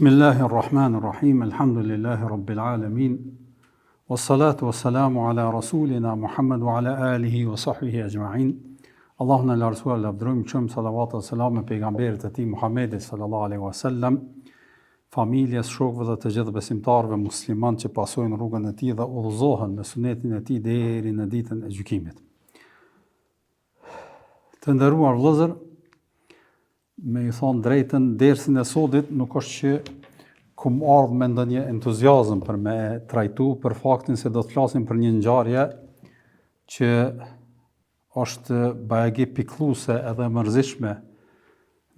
Bismillahirrahmanirrahim, alhamdulillahi rabbil alamin, wassalatu wassalamu ala rasulina Muhammad wa ala alihi wa sahbihi ajma'in. Allahun e lartësuar lavdërojmë, qëmë salavat dhe selam me pejgamberit e tij Muhammedit sallallahu alaihi wasallam, familjes, shokëve dhe të gjithë besimtarëve musliman që pasojnë rrugën e tij dhe udhëzohen në sunetin e tij deri në ditën e gjykimit. Të nderuar vëllezër, me i thonë drejtën, dersin e sodit nuk është që kum ardhë me ndonjë entuziazëm për me trajtu për faktin se do të flasim për një ngjarje që është bajagi pikëlluese edhe mërzitshme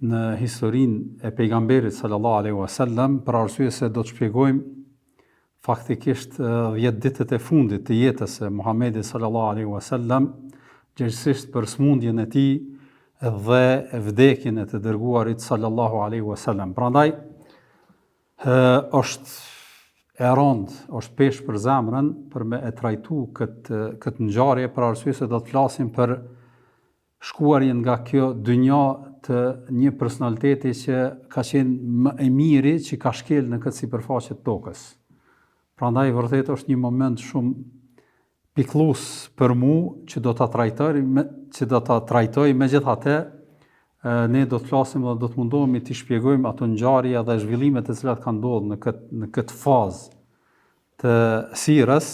në historinë e pejgamberit sallallahu alaihi wasallam, për arsye se do të shpjegojmë faktikisht 10 ditët e fundit të jetës së Muhamedit sallallahu alaihi wasallam, gjithsesi për smundjen e tij dhe vdekjen e të dërguarit sallallahu alaihi wasallam. Prandaj është e rëndë, është peshë për zemrën për me e trajtu këtë ngjarje, për arsye se do të flasim për shkuarjen nga kjo dynja të një personaliteti që ka qenë më i miri që ka shkel në këtë sipërfaqe të tokës. Prandaj vërtet është një moment shumë pikëllues për mu që do ta trajtoj, megjithatë ne do të flasim dhe do të mundohemi të shpjegojmë ato ngjarje dhe zhvillimet e cilat kanë ndodhur në këtë fazë të sirës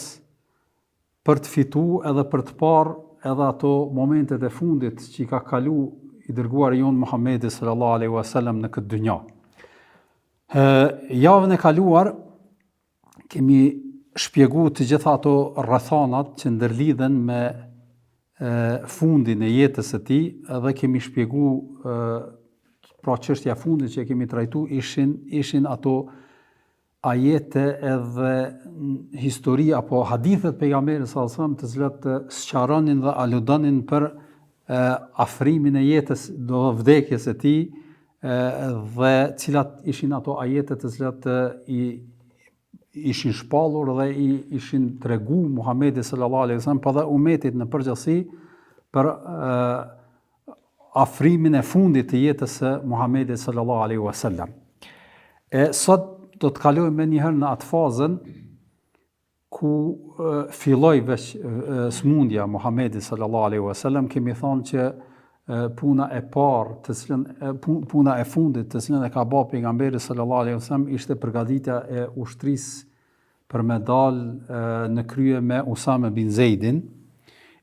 për të fituar edhe për të parë edhe ato momentet e fundit që i ka kalu i dërguari jon Muhamedi sallallahu alaihi wasallam në këtë dynjë. Javën e kaluar kemi shpjegu të gjitha ato rrethanat që ndërlidhen me fundin e jetës së tij, dhe kemi shpjegu pra çështja e fundit që kemi trajtu ishin ato ajete edhe histori apo hadithet pejgamberit sallallahu alajhi wasallam të cilat sqaronin dhe aludonin për afrimin e jetës do vdekjes së tij, dhe cilat ishin ato ajete të cilat ishin shpallur dhe ishin tregu Muhamedit sallallahu alaihi wasallam pa dhe umetit në përgjithësi për afrimin e fundit të jetës së Muhamedit sallallahu alaihi wasallam. Sot do të kalojmë më njëherë në atë fazën ku filloi veç smundja Muhamedit sallallahu alaihi wasallam. Kemi thënë që puna e parë, puna e fundit të cilën e ka bërë pejgamberi sallallahu alaihi wasallam ishte përgatitja e ushtrisë për me dalë në krye me Usame bin Zeidin,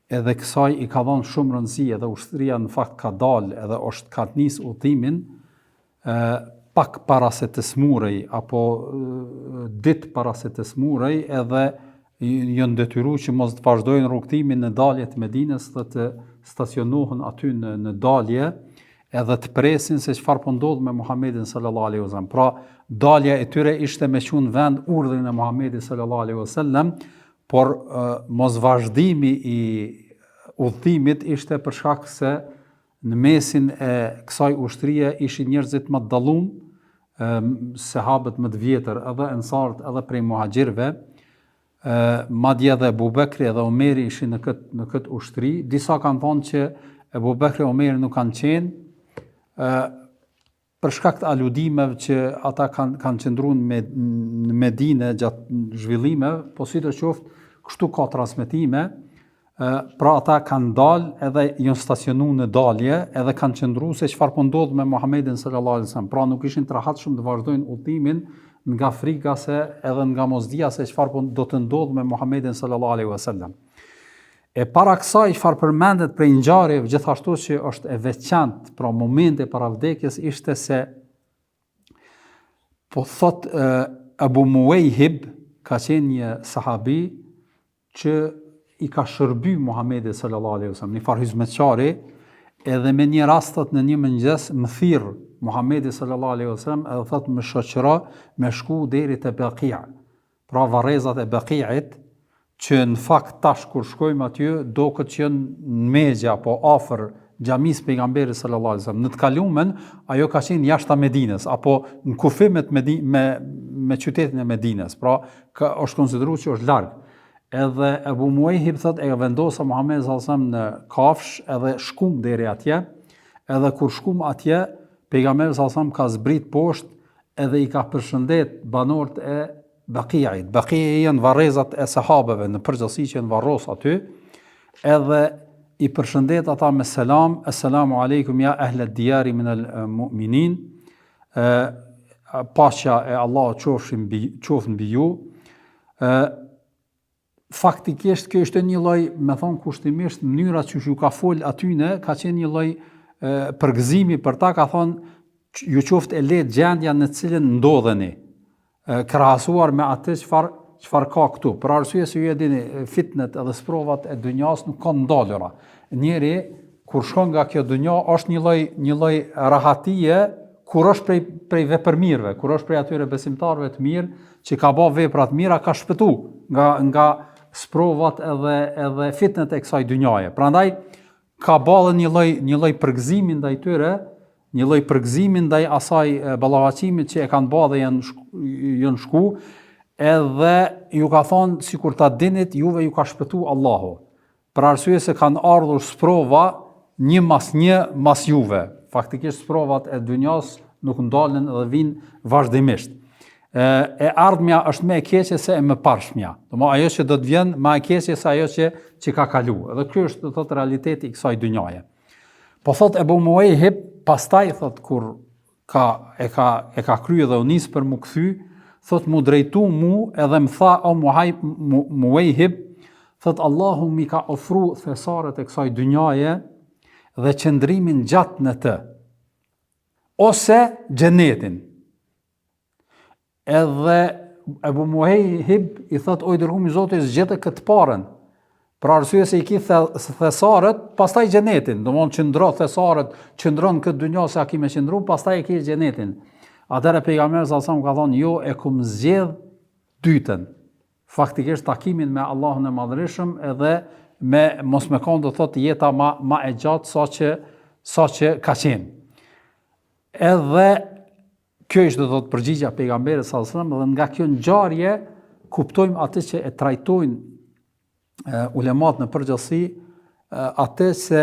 edhe kësaj i ka dhënë shumë rëndësi, edhe ushtria në fakt ka dalë edhe ka nis udhimin pak para se të smurej apo ditë para se të smurej, edhe janë detyruar që mos të vazhdojnë rrugtimin në dalje të Medinës dhe të stacionohen aty në dalje edhe të presin se çfarë po ndodh me Muhamedit sallallahu alaihi wasallam. Pra dalja e tyre ishte me qenë vend urdhrin e Muhamedit sallallahu alaihi wasallam, por mos vazhdimi i udhëtimit ishte për shkak se në mesin e kësaj ushtrie ishin njerëzit më të dallum, sahabët më të vjetër, edhe ensarët edhe prej muhaxhirëve, madje edhe Abu Bekri edhe Omeri ishin në këtë ushtri. Disa kanë thonë që Abu Bekri dhe Omeri nuk kanë qenë për shkak të aludimeve që ata kanë qëndruar në Medinë gjatë zhvillimeve, po sidoqoftë kështu ka transmetime, pra ata kanë dalë edhe janë stacionuar në dalje edhe kanë qëndruar se çfarë po ndodh me Muhamedit sallallahu alaihi wasallam. Pra nuk ishin të rahatshëm të vazhdojnë udhimin nga frika se edhe nga mosdia se çfarë do të ndodh me Muhamedit sallallahu alaihi wasallam. E para kësaj çfarë përmendet për ngjarjeve gjithashtu që është e veçantë, pra momente para vdekjes, ishte se po thot Abu Muwayhib ka qenë një sahabi që i ka shërby Muhamedit sallallahu alaihi wasallam, një farë hizmetçari, edhe me një rastat në një mëngjes më thirr Muhamedi sallallahu alaihi wasallam edhe thot më shoqëro me shku deri te Baqia. Pra varrezat e Baqiait, që në fakt tash kur shkojmë aty do këtë që në megja apo afër xhamisë pejgamberit sallallahu alaihi wasallam. Në të kalumen ajo ka qenë jashtë Medinës apo në kufimet me qytetin e Medinës. Pra është konsideruar që është larg. Edhe Abu Muwayhib thot e vendosa Muhamedi sallallahu alaihi wasallam në kafsh edhe shkum deri atje. Edhe kur shkum atje, pejgamberi sallallahu alaihi wasallam ka zbrit poshtë edhe i ka përshëndet banorët e Baqi'it. Baqi'i janë varrezat e sahabeve në përgjithësi që janë varros aty, edhe i përshëndet ata me selam, assalamu alaikum ja ahla diyari min al-mu'minin, paqja e Allahut qofshin mbi ju. Faktikisht kjo është një lloj, me thon kushtimisht, mënyra që ju ka fol atyne, ka qenë një lloj përgëzimi për ta, ka thonë ju qoftë e lehtë gjendja në cilën ndodheni, krahasuar me atë çfarë ka këtu. Për arsye se ju e dini, fitnet edhe sprovat e dunjas nuk kanë ndalura. Njeri kur shkon nga kjo dunja është një lloj rahatie kur është prej vepërmirëve, kur është prej atyre besimtarëve të mirë që ka bë vepra të mira, ka shpëtu nga sprovat edhe fitnet e kësaj dunjaje. Prandaj ka ballë një lloj përgëzimi ndaj tyre, një lloj përgëzimi ndaj asaj ballavaçimit që e kanë bërë dhe janë shku, edhe ju ka thonë sikur ta dinit, juve ju ka shpëtu Allahu. Për arsye se kanë ardhur sprova një mas juve. Faktikisht sprovat e dunjas nuk ndalen dhe vinë vazhdimisht. E ardhmja është më e keqe se e mëparshmja. Domethënë ajo që do të vjen më e keqe se ajo që ka kalu. Dhe ky është thot realiteti i kësaj dynjaje. Po thot Ebu Muwejhib, pastaj thot kur e ka kryer dhe u nis për mu kthy, thot mu drejtu mu edhe më tha o Muwejhib, thot Allahu mi ka ofru thesaret e kësaj dynjaje dhe qëndrimin gjatë në të, ose xhenetin. Edhe Ebu Muwejhib i thot, oj dërgumi Zotit, zgjete këtë parën, për arsye se i ki thesaret, pastaj xhenetin, domthonjë qëndro thesaret, qëndron këtë dynjë se a ki me qëndru, pastaj e ki xhenetin. Atëherë pejgamberi sallallahu alajhi wasallam ka thonë, jo e kum zgjedh dytën. Faktikisht takimin me Allahun e Madhërisëm edhe me mos me kanë do thotë jeta ma e gjatë sa që ka qenë. Edhe kjo është do thotë përgjigjja pejgamberit sallallahu alajhi wasallam, dhe nga kjo ngjarje kuptojmë atë që e trajtojnë ulemat në përgjithësi, atë se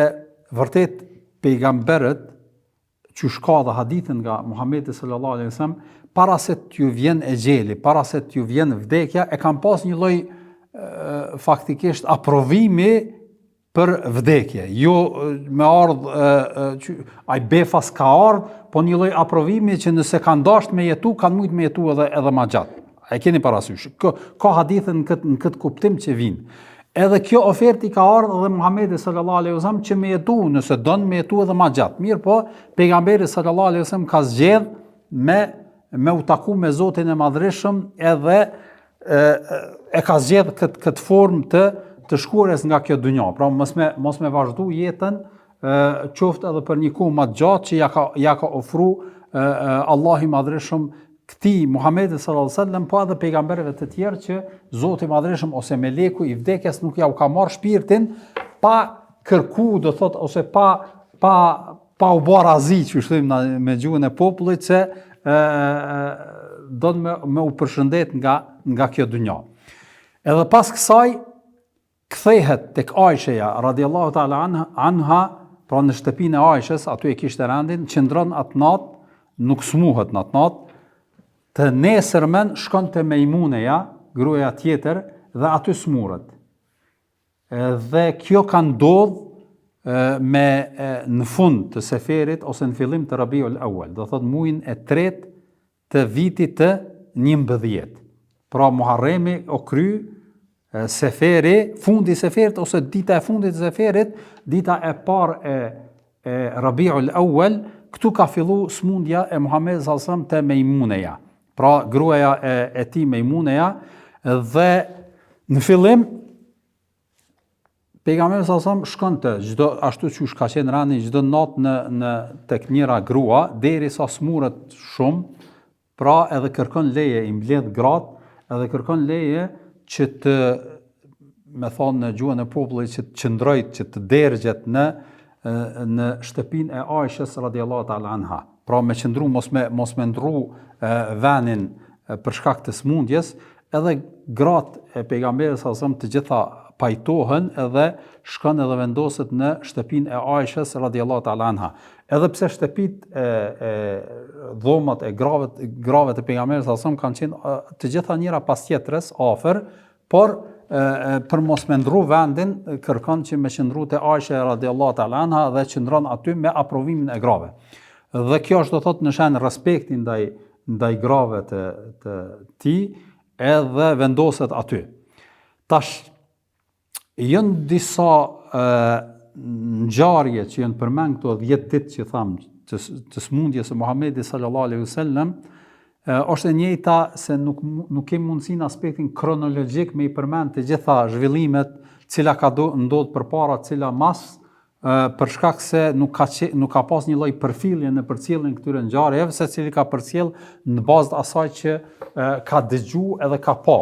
vërtet pejgamberët që shka dhe hadithin nga Muhamedi sallallahu alaihi wasallam, para se t'ju vjen e gjeli, para se t'ju vjen vdekja, e kam pas një lloj faktikisht aprovimi për vdekje. Jo me ai befas ka ardh, po një lloj aprovimi që nëse kanë dashur me jetu, kanë mujt me jetu edhe më gjatë. E keni parasysh. Ka hadithin në këtë kuptim që vinë. Edhe kjo ofertë i ka ardhur edhe Muhamedi sallallahu alaihi wasallam që me jetu, nëse don me jetu edhe më gjatë. Mirë, po pejgamberi sallallahu alaihi wasallam ka zgjedh me u taku me Zotin e Madhërisëm, edhe e ka zgjedh këtë formë të shkuarës nga kjo dynjë. Pra mos me vazhdu jetën, qoftë edhe për një kohë më të gjatë që ja ka ofru Allahu i Madhërisëm këtij Muhamedit sallallahu alaihi wasallam, po edhe pejgamberëve të tjerë që Zoti i Madhërisëm ose meleku i vdekjes nuk ja u ka marrë shpirtin pa kërku, do thot, ose pa u bërë razi, që thënë me gjuhën e popullit, se do me u përshëndet nga kjo dynjë. Edhe pas kësaj kthehet tek Aisha radhiyallahu ta'ala anha, pra në shtëpinë e Aishës, aty e kishte rendin, qëndron atë natë, nuk smuhet në atë natë, të nesërmen shkon të Mejmuneja, gruaja tjetër, dhe aty smurët. Dhe kjo ka ndodhur në fund të seferit, ose në fillim të Rabiul Awwal, do thot muajin e tretë të vitit të 11. Pra Muharremi o kry, seferi, fundi seferit, ose dita e fundit të seferit, dita e parë e Rabiul Awwal, këtu ka fillu smundja e Muhamedit sallallahu alaihi wasallam të Mejmuneja. Pra gruaja e tij Mejmuneja, dhe në fillim pejgamberi sallallahu alajhi wasallam shkonte çdo ashtu siç ka qenë rani çdo natë në tek njëra grua derisa smuret shumë, pra edhe kërkon leje, i mbledh gratë, edhe kërkon leje që të, me thonë në gjuhën e popullit, që të qëndroj, që të dergjet në shtëpinë e Aishës radhiyallahu ta'ala anha. Pra me qëndru, mos me ndru venin për shkak të smundjes, edhe gratë e pejgamberit sallallahu alajhi wasallam të gjitha pajtohen edhe shkon edhe vendoset në shtëpinë e Aishës radhiyallahu ta'ala anha. Edhe pse shtëpitë dhomat e grave të pejgamberit sallallahu alajhi wasallam kanë qenë të gjitha njëra pas tjetrës afër, por për mos me ndru vendin kërkon që me qëndru te Aisha radhiyallahu ta'ala anha dhe qëndron aty me aprovimin e grave. Dhe kjo është do thot në shenjë respekti ndaj grave të tij edhe vendoset aty. Tash janë disa ngjarje që janë përmend këto 10 ditë që tham të smundjes së Muhamedit sallallahu alaihi wasallam, është e njëjta se nuk kemi mundësi në aspektin kronologjik me i përmend të gjitha zhvillimet, cila ka ndodhur përpara, cila mas, për shkak se nuk ka pas një lloj përfillje në përcjelljen e këtyre ngjarjeve, secili ka përcjell në bazë të asaj që ka dëgjuar edhe ka pa,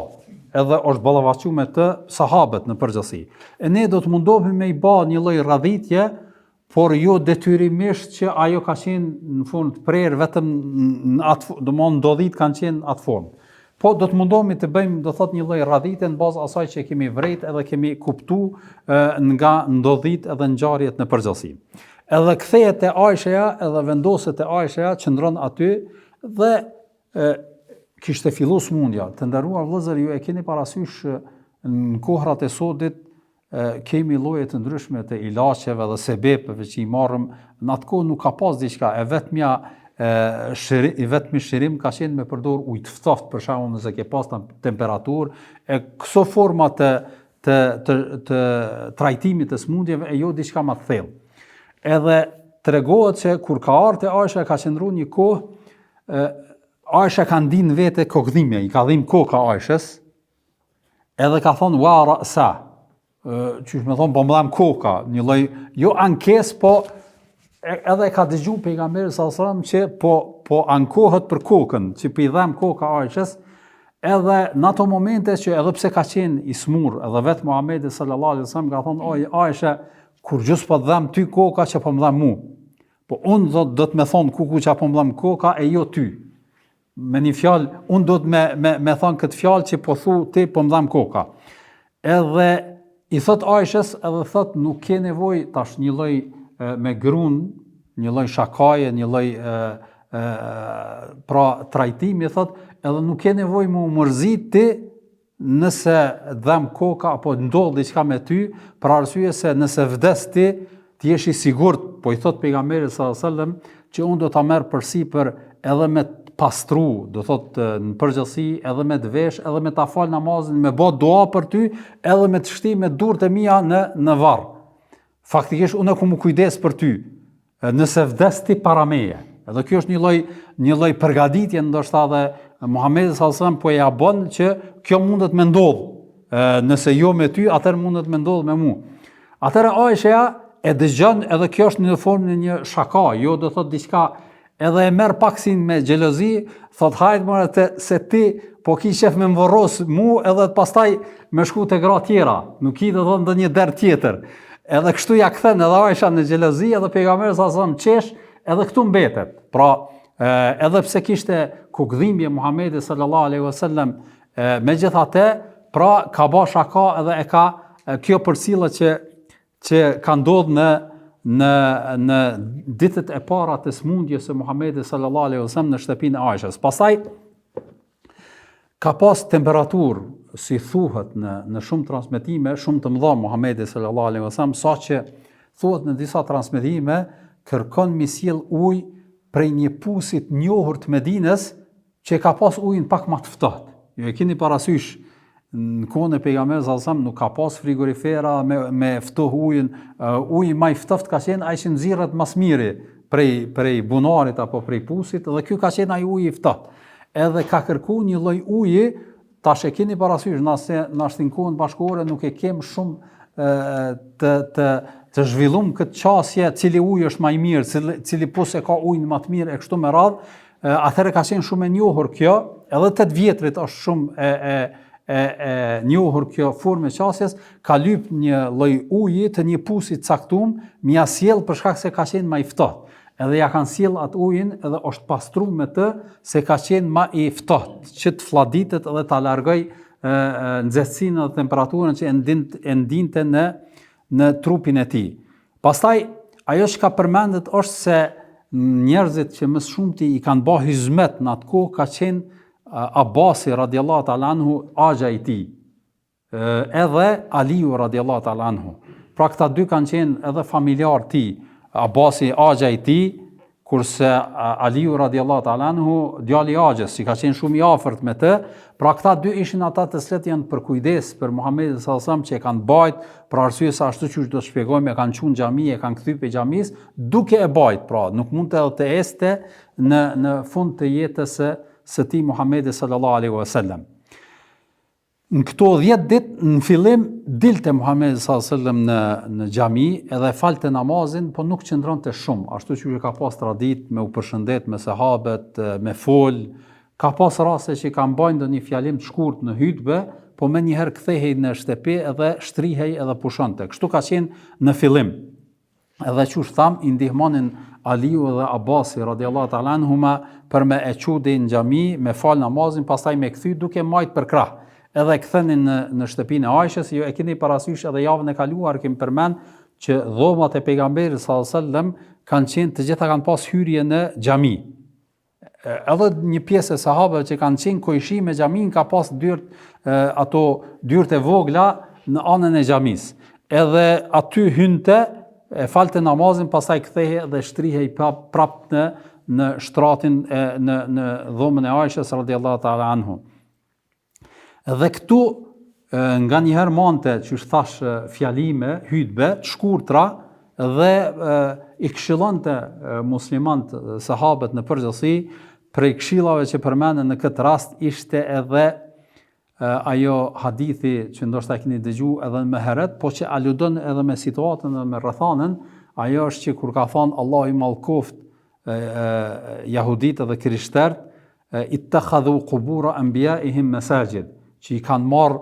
edhe është ballavaçuar me të sahabët në përgjithësi. E ne do të mundohemi me i bë një lloj radhitje, por jo detyrimisht që ajo ka qenë në fund prerë vetëm në atë, domthonë ndodhit kanë qenë atë formë. Po do të mundohemi të bëjmë, do thot, një lloj radhitje në bazë asaj që kemi vërejt edhe kemi kuptuar nga ndodhit edhe ngjarjet në përgjithësi. Edhe kthehet te Aisha edhe vendoset te Aisha, qëndron aty dhe kishte filluar smundja. Të nderuar vëllezër, ju e keni parasysh në kohrat e sodit kemi lloje të ndryshme të ilaçeve dhe sebepeve që i marrëm. Në atë kohë nuk ka pas diçka, vetmi shirim ka qenë me përdor ujë të ftoftë, për shembull nëse ke pas temperaturë, e këso forma të trajtimit të smundjeve e jo diçka më të thellë. Edhe tregohet se kur ka ardhur te Aisha ka qëndruar një kohë, Aisha ka ndinë vete kokdhimje, i ka dhim koka Aishës, edhe ka thonë wa ra'sa, qysh me thonë po më dham koka, një lloj jo ankesë, po edhe ka dëgju pejgamberi sallallahu alajhi wasallam që po ankohet për kokën, që po i dham koka Aishës, edhe në ato momente që edhe pse ka qenë i smur, edhe vetë Muhamedi sallallahu alajhi wasallam ka thonë, oj Aisha, kur gjus po të dham ty koka që po më dham mu. Po unë do të më thonë kuku që po më dham koka e jo ty. Me një fjalë, unë do të me thonë këtë fjalë që po thu ti po më dham koka. Edhe i thot Aishës, edhe thot nuk ke nevojë tash një lloj me grun, një lloj shakaje, një lloj pra trajtimi, thot, edhe nuk ke nevojë më mërzit ti nëse dham koka apo ndodh diçka me ty, për arsye se nëse vdes ti jesh i sigurt, po i thot pejgamberi sallallahu alajhi wasallam që unë do ta merr përsipër edhe me pastru, do thot në përgjithësi, edhe me të vesh, edhe me ta fal namazin, me bë dua për ty, edhe me të shti me durët e mia në varr. Faktikisht unë ku më kujdes për ty, nëse vdes ti para meje. Edhe kjo është një lloj përgatitje, ndoshta edhe Muhamedi sallallahu alajhi wasallam po ja bën që kjo mundet me ndodh. Nëse jo me ty, atëherë mundet me ndodh me mua. Atëherë Aisha e dëgjon, edhe kjo është në formë një shaka, jo do thot diçka, edhe e merr paksin me xhelozi, thot hajt more se ti po ki qef me mvorros mu edhe pastaj me shku te gra tjera, nuk i do thot ndonjë der tjetër. Edhe kështu ja kthen edhe Aisha në xhelozi, edhe pejgamberi sa son qesh, edhe këtu mbetet. Pra, edhe pse kishte kokdhimbje Muhamedi sallallahu alaihi wasallam, megjithatë, pra ka bë shaka edhe e ka kjo përcjellje që ka ndodhur në ditët e para të smundjes së Muhamedit sallallahu alaihi wasallam në shtëpinë e Aishës. Pastaj ka pas temperaturë, si thuhet në shumë transmetime, shumë të mëdha Muhamedi sallallahu alaihi wasallam, saqë thuhet në disa transmetime kërkon mi sjell ujë prej një pusit njohur të Medinës që ka pas ujin pak më të ftohtë. Ju e keni parasysh në kohën e pejgamberit sallallahu alajhi wasallam nuk ka pas frigorifera me ftoh ujin, uji më i ftoftë ka qenë ai që nxirret më së miri prej bunarit apo prej pusit, dhe ky ka qenë ai uji i ftohtë. Edhe ka kërkuar një lloj uji, tash e keni parasysh, në kohën bashkëkohore nuk e kem shumë të zhvillum këtë qasje, cili ujë është më i mirë, cili pus e ka ujin më të mirë e kështu me radhë. Atëherë ka qenë shumë e njohur kjo, edhe 8 vjetrit është shumë e njohur kjo formë e qasjes, ka lyp një lloj uji të një pusi të caktuar, m'ia sjell për shkak se ka qenë më i ftohtë. Edhe ja kanë sjell atë ujin edhe është pastruar me të se ka qenë më i ftohtë, që të fladitet edhe ta largoj nxehtësinë dhe temperaturën që e ndinte në trupin e tij. Pastaj ajo që ka përmendet është se njerëzit që më shumti i kanë bërë hizmet në atë kohë ka qenë Abasi radiallahu ta'ala anhu, agja i tij, edhe Aliu radiallahu ta'ala anhu. Pra këta dy kanë qenë edhe familjar tij, Abasi agja i tij, kurse Aliu radiallahu ta'ala anhu djali i agjes, që ka qenë shumë i afërt me të. Pra këta dy ishin ata të cilët janë për kujdes për Muhamedit sallallahu alaihi wasallam, që e kanë bajt, për arsye se ashtu siç do të shpjegojmë, e kanë çunë xhami, e kanë kthyr pe xhamis, duke e bajt, pra nuk mund të este në fund të jetës së tij Muhamedit sallallahu alaihi wasallam. Në këto 10 ditë në fillim dilte Muhamedi sallallahu alaihi wasallam në xhami edhe falte namazin, po nuk qëndronte shumë, ashtu që ka pas tradit me u përshëndet me sahabët, me fol. Ka pas raste që kanë bën ndonjë fjalim të shkurt në hutbë, po më njëherë kthehej në shtëpi edhe shtrihej edhe pushonte. Kështu ka qenë në fillim. Edhe që tham, i ndihmonin Aliu dhe Abasi radiallahu ta'ala anhuma për me e çudi në xhami, me fal namazin, pastaj me kthy duke majt për krah. Edhe kthenin në shtëpinë e Aishës. Ju e keni parasysh edhe javën e kaluar kemi përmend që dhomat e pejgamberit sallallahu alajhi wasallam kanë qenë të gjitha kanë pas hyrje në xhami. Edhe një pjesë e sahabëve që kanë qenë kojshi me xhamin ka pas ato dyert e vogla në anën e xhamis. Edhe aty hynte, e falte namazin, pastaj kthehej dhe shtrihej prap në shtratin në dhomën e Aishës radhiyallahu ta'ala anhu. Dhe këtu nga njëherë mante që thash fjalime, hutbe të shkurtra dhe i këshillonte muslimanët, sahabët në përgjithësi. Prej këshillave që përmenden në këtë rast ishte edhe ajo hadithi që ndoshta keni dëgjuar edhe më herët, po që aludon edhe me situatën dhe me rrethanën, ajo është që kur ka thënë Allahu i mallkoft jahudit dhe krishterët, ittakhadhu qubura anbiya'ihim masajid, që i kanë marrë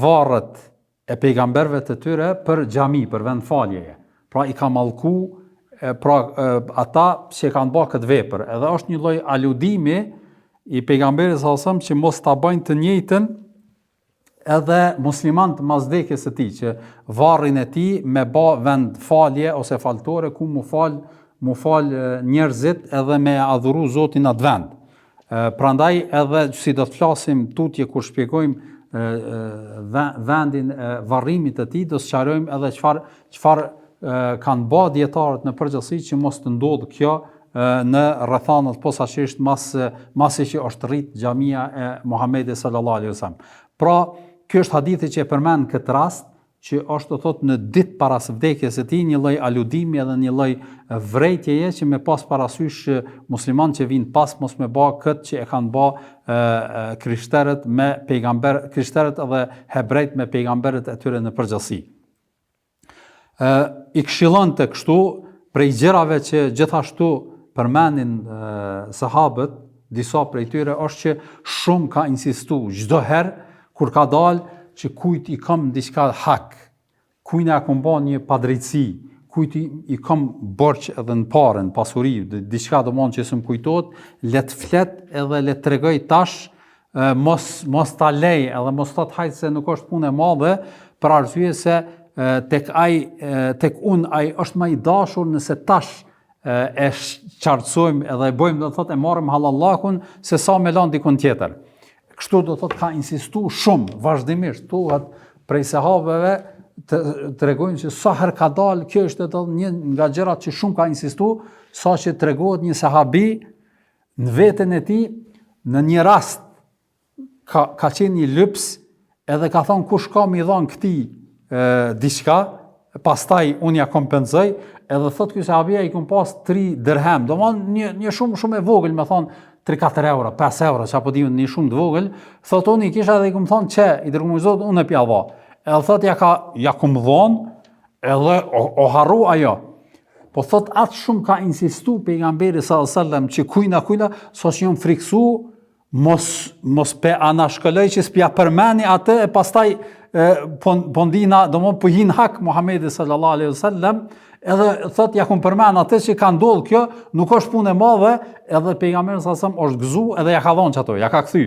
varret e pejgamberëve të tyre për xhami, për vend faljeje. Pra i ka mallku ata që kanë bërë këtë vepër. Edhe është një lloj aludimi i pejgamberit sallallahu alajhi wasallam që mos ta bëjnë të njëjtën edhe muslimanët mas vdekjes së tij, që varrin e tij me bë vend falje ose faltore ku mu fal njerëzit edhe me adhuru Zotin atë vend. Prandaj edhe si do të flasim tutje kur shpjegojmë vendin e varrimit të tij, do të sqarojmë edhe çfarë kanë bërë dietarët në përgjithësi që mos të ndodhë kjo në rrethanat posaçërisht masi që është rrit xhamia e Muhamedit sallallahu alaihi wasallam. Pra, ky është hadithi që e përmend këtë rast, që është të thotë në ditë para së vdekjes së tij, një lloj aludimi edhe një lloj vrejtjeje që me pas parasysh muslimanë që vinë pas mos me bë këtë që e kanë bë krishterët edhe hebrejt me pejgamberët e tyre në përgjithësi. I këshillonte kështu prej gjërave që gjithashtu përmendin sahabët, disa prej tyre është që shumë ka insistuar çdo herë kur ka dalë që kujt i kam diçka hak, kujt na ka bën një padrejtësi, kujt i kam borx edhe në parën, pasuri, diçka domon që s'm kujtohet, le të flet edhe le të tregoj tash, mos ta lej edhe mos ta hajt se nuk është punë e madhe, për arsye se tek unë ai është më i dashur nëse tash e qartësojmë edhe e bëjmë, do të thotë e marrim halallakun se sa me lan dikun tjetër. Kështu do të thotë ka insistuar shumë vazhdimisht, thuhet prej sahabeve të tregojnë që sa herë ka dalë, kjo është edhe një nga gjërat që shumë ka insistuar, saqë tregohet një sahabi në veten e tij në një rast ka qenë një lyps edhe ka thonë kush ka më i dhënë këtij diçka, pastaj unë ja kompenzoj, edhe thot ky sahabia i kum pas 3 dirhem, domthon një shumë e vogël, më thon 3-4 euro, 5 euro, çapo diun një shumë të vogël, thot unë i kisha dhe i kum thon çe, i dërgoj Zot, unë e pjava. Edhe thot ja kum dhon, edhe o harru ajo. Po thot atë shumë ka insistu pejgamberi sallallahu alajhi wasallam që kujna, sa që jam friksu, mos pe anashkëlloj që s'pja përmeni atë e pastaj po ndina, domthon po hin hak Muhamedi sallallahu alaihi wasallam, edhe thot ja kum përmend atë që ka ndodhur kjo, nuk është punë e madhe, edhe pejgamberi sallallahu alaihi wasallam është gëzu edhe ja ka dhënë çato, ja ka kthy.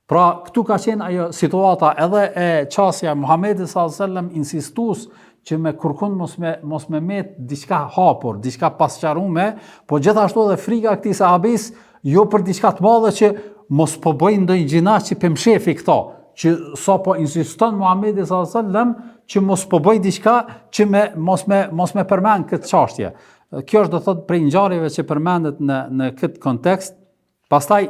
Pra, këtu ka qenë ajo situata edhe e qasja Muhamedit s.a.s. insistus që me kërkun mos me met diçka hapur, diçka pasqarume, po gjithashtu edhe frika këtij sahabis jo për diçka të madhe që mos po bëjnë ndonjë gjina që pe mshefi këta, që sa po insiston Muhamedi s.a.s. që mos po bëj diçka që mos me përmend këtë çështje. Kjo është do thot prej ngjarjeve që përmendet në këtë kontekst. Pastaj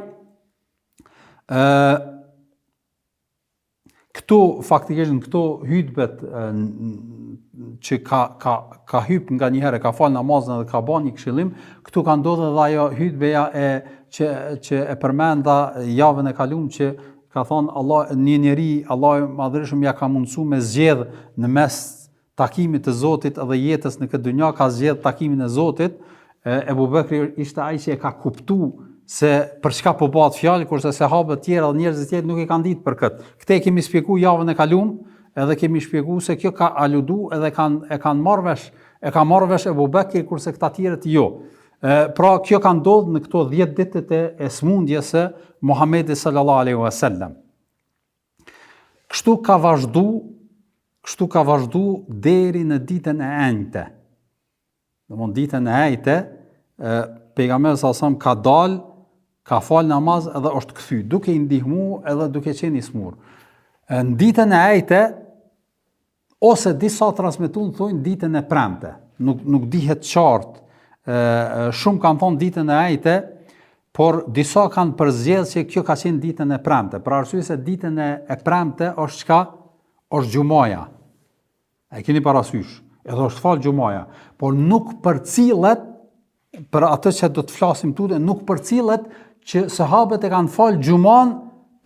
këtu faktikisht në këto hutbet që ka hyp nga një herë, ka fal namazin dhe ka bën një këshillim, këtu ka ndodhur edhe ajo hutbeja që e përmenda javën e kaluar që ka thonë një njeri Allahu i Madhërisht ja ka mundsuar me zgjedh në mes takimit të Zotit edhe jetës në këtë dynja, ka zgjedh takimin e Zotit. Ebu Bekri ishte ai që e ka kuptuar se për çka po bëhet fjalë, kurse sahabët tjerë dhe njerëzit tjerë nuk e kanë ditë për këtë. Këtë e kemi shpjeguar javën e kaluar, edhe kemi shpjeguar se kjo ka aludu edhe e kanë marrë vesh Ebu Bekri, kurse këta tjerët jo. Pra kjo ka ndodhur në këto 10 ditët e smundjes së Muhamedit sallallahu alaihi wasallam. Kështu ka vazhdu deri në ditën e enjte. Domthonë ditën e enjte, pejgamberi sallallahu ka dalë, ka fal namaz edhe është kthy, duke i ndihmu edhe duke qenë i smur. Në ditën e enjte, ose disa transmetuan thonë ditën e premte, nuk dihet qartë. Shumë kanë thonë ditën e enjte, por disa kanë përzgjedhur se kjo ka qenë ditën e premte, për arsye se ditën e premte është çka? Është xumaja. E keni parasysh? Edhe është fal xumaja, por nuk përcillet për atë që do të flasim tutë, nuk përcillet që sahabët e kanë fal xhuman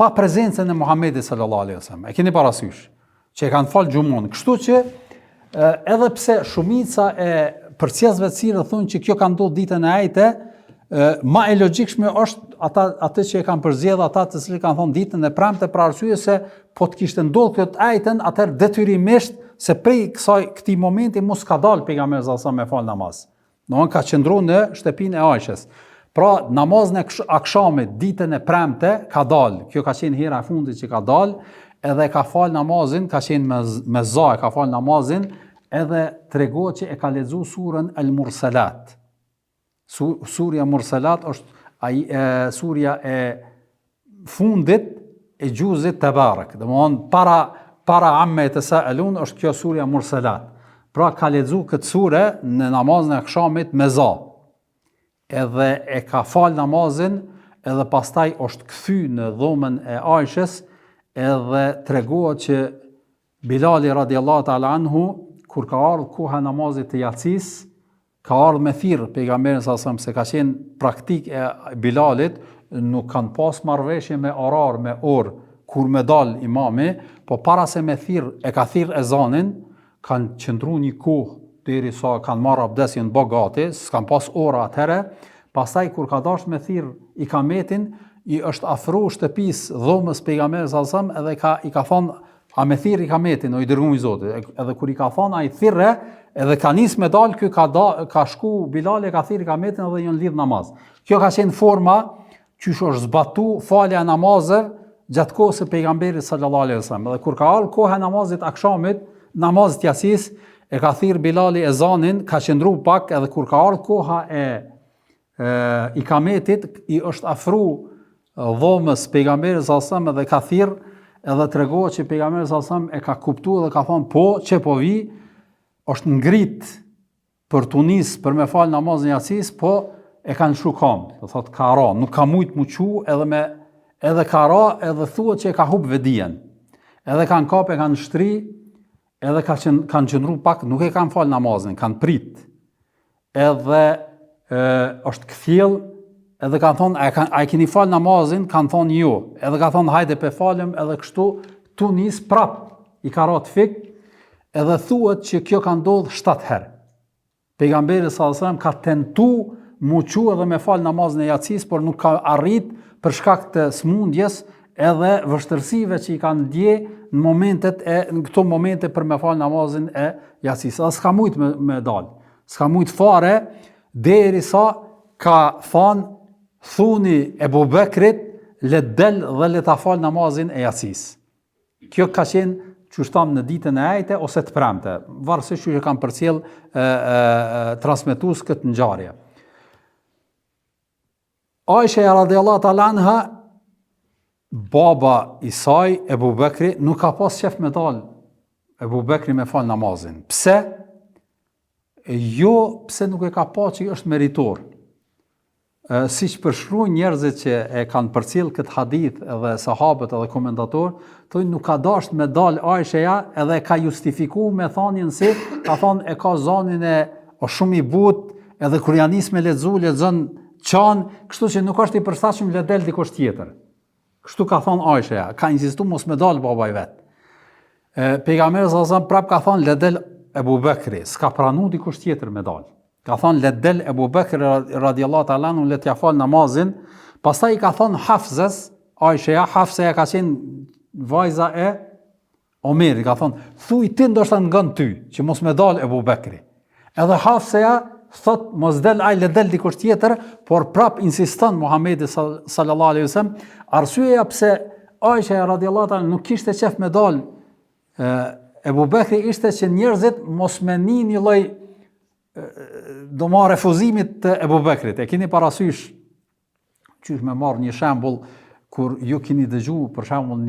pa prezencën e Muhamedit sallallahu alaihi wasallam. E keni parasysh? Që e kanë fal xhuman. Kështu që edhe pse shumica e përcjellësve të cilë thonë që kjo ka ndodhur ditën e enjte, ma e logjikshme është atë që e kanë përzgjedhur ata të cilët kanë thonë ditën e premte, për arsye se po të kishte ndodhur kjo të enjten, atëherë detyrimisht se prej këtij momenti mos ka dalë pejgamberi sallallahu alaihi wasallam me fal namaz. Domthonë ka qëndruar në shtëpinë e Aishës. Pra namazin e akşamit ditën e premte ka dalë. Kjo ka qenë hera e fundit që ka dalë, edhe ka fal namazin, ka qenë me za, ka fal namazin, edhe tregohet që e ka lexuar surën Al-Mursalat. Surja Mursalat është surja e fundit e gjuzit Tabarak. Domthonë para amme të sa'alun është kjo surja Mursalat. Pra ka lexuar këtë sure në namazin e akşamit me za. Edhe e ka fal namazin, edhe pastaj është kthy në dhomën e Aishës, edhe tregohet që Bilali radiallahu ta'ala anhu, kur ka ardhur koha namazit të yatsis, ka ardhur me thirr pejgamberin sallallahu alajhi wasallam, se ka qenë praktik e Bilalit, nuk kanë pas marrëveshje me orar, me orë, kur me dal imami, po para se me thirr, e ka thirr ezanin, kanë qëndruar një kohë derisa kanë marrë abdesin bogati, s'kan pas ora atëherë, pastaj kur ka dashur me thirr ikametin, i është afruar shtëpisë dhomës pejgamberit sallallahu alajhi wasallam, edhe i ka thonë a me thirr ikametin, o i dërguar i Zotit. Edhe kur i ka thonë ai thirrë, edhe ka nis me dal, ky ka shku Bilali, ka thirr ikametin edhe janë lidh namaz. Kjo ka qenë forma qysh është zbatu falja e namazeve gjatë kohës së pejgamberit sallallahu alajhi wasallam. Edhe kur ka ardhur koha e namazit akşamit, namazit yatsis, e ka thirr Bilali ezanin, ka qëndruar pak, edhe kur ka ardhur koha e ikametit, i është afruar dhomës pejgamberit sallallahu alajhi wasallam, edhe ka thirr, edhe tregohet që pejgamberi sallallahu alajhi wasallam e ka kuptuar dhe ka thonë po, që po vi, është ngrit për tunis për me fal namazin yatsis, po e kanë lshu kam, do thotë ka ra, nuk ka mujt mu qu, edhe ka ra, edhe thuhet që e ka hub vedijen. Edhe kanë kap, e kanë shtri, edhe kanë qëndru pak, nuk e kanë fal namazin, kanë prit. Edhe është kthjell, edhe kanë thonë, a e keni fal namazin? Kanë thonë jo. Edhe ka thonë, hajde pe falem, edhe kështu, tu nis prap, i ka ra të fik, edhe thuhet që kjo ka ndodhur 7 herë. Pejgamberi sallallahu alajhi wasallam ka tentu mu qu edhe me fal namazin e yatsis, por nuk ka arrit për shkak të smundjes edhe vështërsive që i kanë ndje në këto momente për me fal namazin e yatsis. Edhe s'ka mujt me dal. S'ka mujt fare derisa ka thonë thuni Ebu Bekrit le del dhe le ta fal namazin e jacis. Kjo ka qenë që shtam në ditën e ajte ose të premte, varësisht që kanë përcjell transmetues këtë ngjarje. Aisha radhiyallahu ta'ala anha, baba i saj, Ebu Bekri, nuk ka pas qef me dal Ebu Bekri me fal namazin. Pse? Jo, pse nuk e ka pa që është meritor. Si që përshkruajnë njerëzit që e kanë përcjell këtë hadith edhe sahabët edhe komentatorë, thonë nuk ka dashur me dal Aisha edhe ka justifikuar me thënien se ka thonë e ka zanin e shumë i butë, edhe kur ja nis me lexon çan, kështu që nuk është i përshtatshëm le del dikush tjetër. Kështu ka thonë Aisha, ka insistuar mos me dal baba i vet. Pejgamberi sallallahu alajhi wasallam prap ka thonë le del Ebu Bekri, s'ka pranuar dikush tjetër me dal. Ka thonë le del Ebu Bekri radhiyallahu ta'ala anhu le t'ja fal namazin. Pastaj ka thonë Hafzës, Aisha, Hafsa ka qenë vajza e Omerit, ka thonë thuj ti ndoshta ngon ty që mos me dal Ebu Bekri. Edhe Hafsa thot mos del ai, le del dikush tjetër, por prap insiston Muhamedi sallallahu alaihi wasallam. Arsyeja pse Aisha radhiyallahu ta'ala nuk kishte qef me dal Ebu Bekri ishte që njerëzit mos me një lloj do ma refuzimit të Ebu Bekrit. E keni parasysh, qysh me marrë një shembull, kur ju keni dëgju, për shembull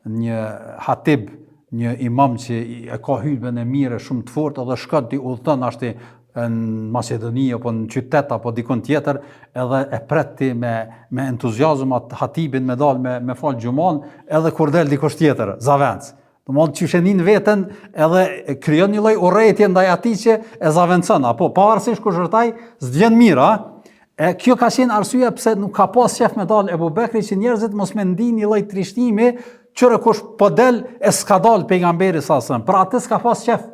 një hatib, një imam që e ka hyrben e mire shumë të fortë, edhe shkët t'i udhëton ashti në Macedoni, apo në qytet, apo dikon tjetër, edhe e pretti me entuziazm atë hatibin me dal me fal gjumon, edhe kur del dikush tjetër, zavenc. Do mund të shenin veten edhe krijon një lloj urrëtie ndaj atij që e zavencon, apo pavarësisht kush është ai, s'vjen mirë, a? Kjo ka qenë arsyeja pse nuk ka pas qef me dal Ebu Bekri, që njerëzit mos me ndinë një lloj trishtimi, qëre kush po del e s'ka dal pejgamberi sallallahu alajhi wasallam. Pra atë s'ka pas qef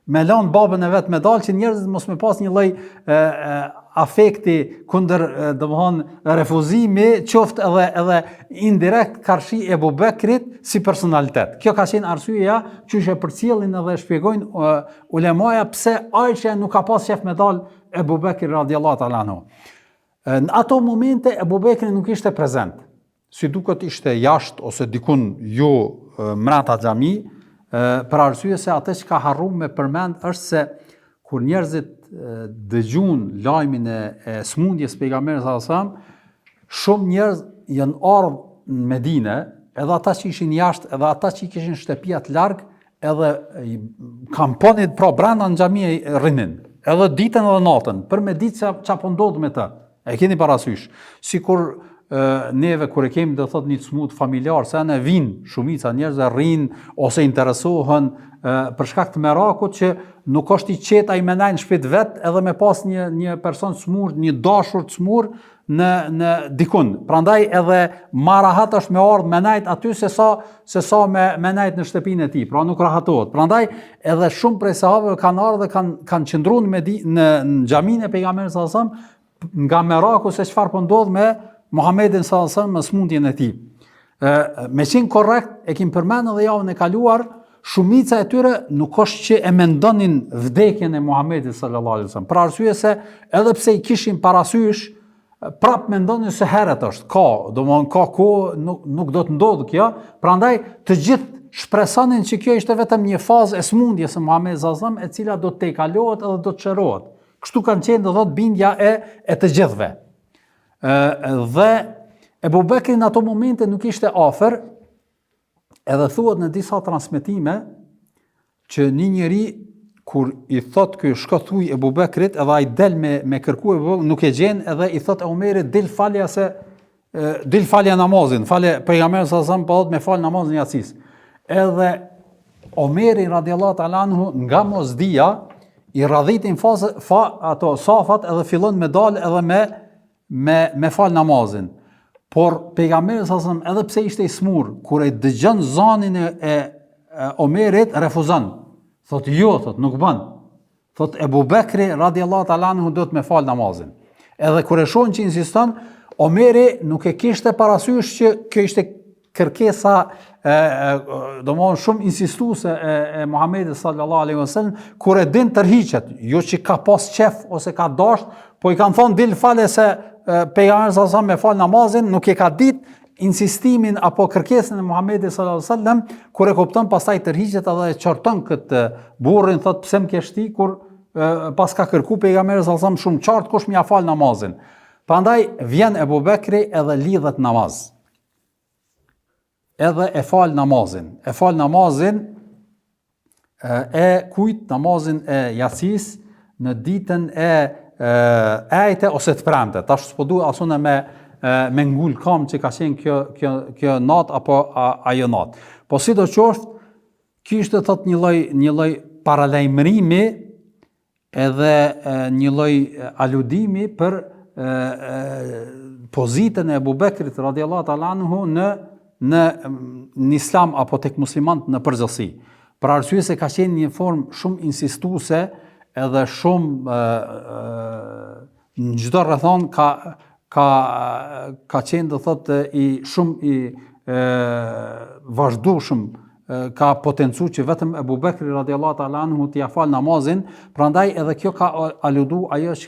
me lënë babën e vet me dal, që njerëzit mos me pas një lloj afekti kundër, domethënë refuzimi, qoftë edhe indirekt karshi Ebu Bekrit si personalitet. Kjo ka qenë arsyeja që e përcjellin edhe shpjegojnë ulemaja pse Aisha nuk ka pas qef me dal Ebu Bekri radhiyallahu ta'ala anhu. Në ato momente Ebu Bekri nuk ishte prezent. Si duket ishte jashtë ose dikun jo mrata xhami, për arsye se atë që ka harruar me përmend është se kur njerëzit dëgjun lajmin e smundjes pejgamberit sallallahu alajhi wasallam, shumë njerëz janë ardhur në Medinë, edhe ata që ishin jashtë, edhe ata që kishin shtëpia të larg, edhe kamponit pra brenda në xhami rrinin, edhe ditën edhe natën, për me ditë çfarë po ndodh me të. E keni parasysh, sikur neve kur e kemi do thot një smut familjar, se ne vinë shumica njerëz rrin ose interesohen për shkak të merakut që nuk është i qetë ai me ndaj në shtëpi vet, edhe me pas një person smur, një dashur të smur në dikun. Prandaj edhe më rahat është me ardh me ndaj aty se sa me ndaj në shtëpinë e tij. Pra nuk rahatohet. Prandaj edhe shumë prej sahabëve kanë ardhur dhe kanë qëndruar në xhaminë e pejgamberit sallallahu alajhi wasallam nga meraku se çfarë po ndodh me Muhammedin sallallahu alajhi wasallam me smundjen e tij. Me qenë korrekt, e kim përmendur edhe javën e kaluar, shumica e tyre nuk është që e mendonin vdekjen e Muhammedit sallallahu alajhi wasallam. Për arsye se edhe pse i kishin parasysh, prap mendonin se herët është, domthonë ka kohë, nuk do të ndodhë kjo. Prandaj të gjithë shpresonin që kjo ishte vetëm një fazë e smundjes së Muhammedit sallallahu alajhi wasallam, e cila do të tejkalohet edhe do të çerohet. Kështu kanë qenë do thot bindja e të gjithëve. Dhe Ebu Bekri në ato momente nuk ishte afër, edhe thuhet në disa transmetime që një njeri kur i thot ky shko thuj Ebu Bekrit, edhe ai del me kërku Ebu Bekrit, nuk e gjen, edhe i thot Omerit dil falja namazin, falje pejgamberi sallallahu alajhi wasallam po me fal namazin jacis. Edhe Omeri radhiyallahu ta'ala anhu nga mosdia i radhitin ato safat edhe fillon me dal edhe me fal namazin. Por pejgamberi sallallahu alajhi wasallam edhe pse ishte i smur, kur e dëgjon zanin e Omerit refuzon. Thot jo, thot nuk bën. Thot Ebu Bekri radhiyallahu ta'ala anhu do të me fal namazin. Edhe kur e shohin që insiston, Omeri nuk e kishte parasysh që kjo ishte kërkesa domthon shumë insistuese e Muhamedit sallallahu alaihi wasallam, kur e din tërhiqet, jo që ka pas qef ose ka dash, po i kanë thonë dil fale se pejgamberi sallallahu alaihi wasallam me fal namazin, nuk e ka ditë, insistimin apo kërkesën e Muhamedit sallallahu alaihi wasallam, kur e kupton pastaj tërhiqet edhe e qorton këtë burrin, thot pse më ke shti, kur pas ka kërku pejgamberi sallallahu alaihi wasallam shumë qartë kush m'ia fal namazin. Prandaj vjen Ebu Bekri edhe lidhet namaz. Edhe e fal namazin. E fal namazin e kujt, namazin e Yasis në ditën e ajte ose të premte. Tash s'po duhet asune me ngul kam që ka qenë kjo natë apo ajo natë. Po sidoqoftë, kishte thot një lloj paralajmërimi edhe një lloj aludimi për pozitën e Ebu Bekrit radiallahu ta'ala anhu në islam apo tek muslimant në përgjithësi. Për arsye se ka qenë një formë shumë insistuese edhe shumë në çdo rrethon ka qenë do thotë shumë i vazhdueshëm, ka potencu që vetëm Ebu Bekri radiallahu ta'ala anhu t'ia fal namazin, prandaj edhe kjo ka aludu ajo që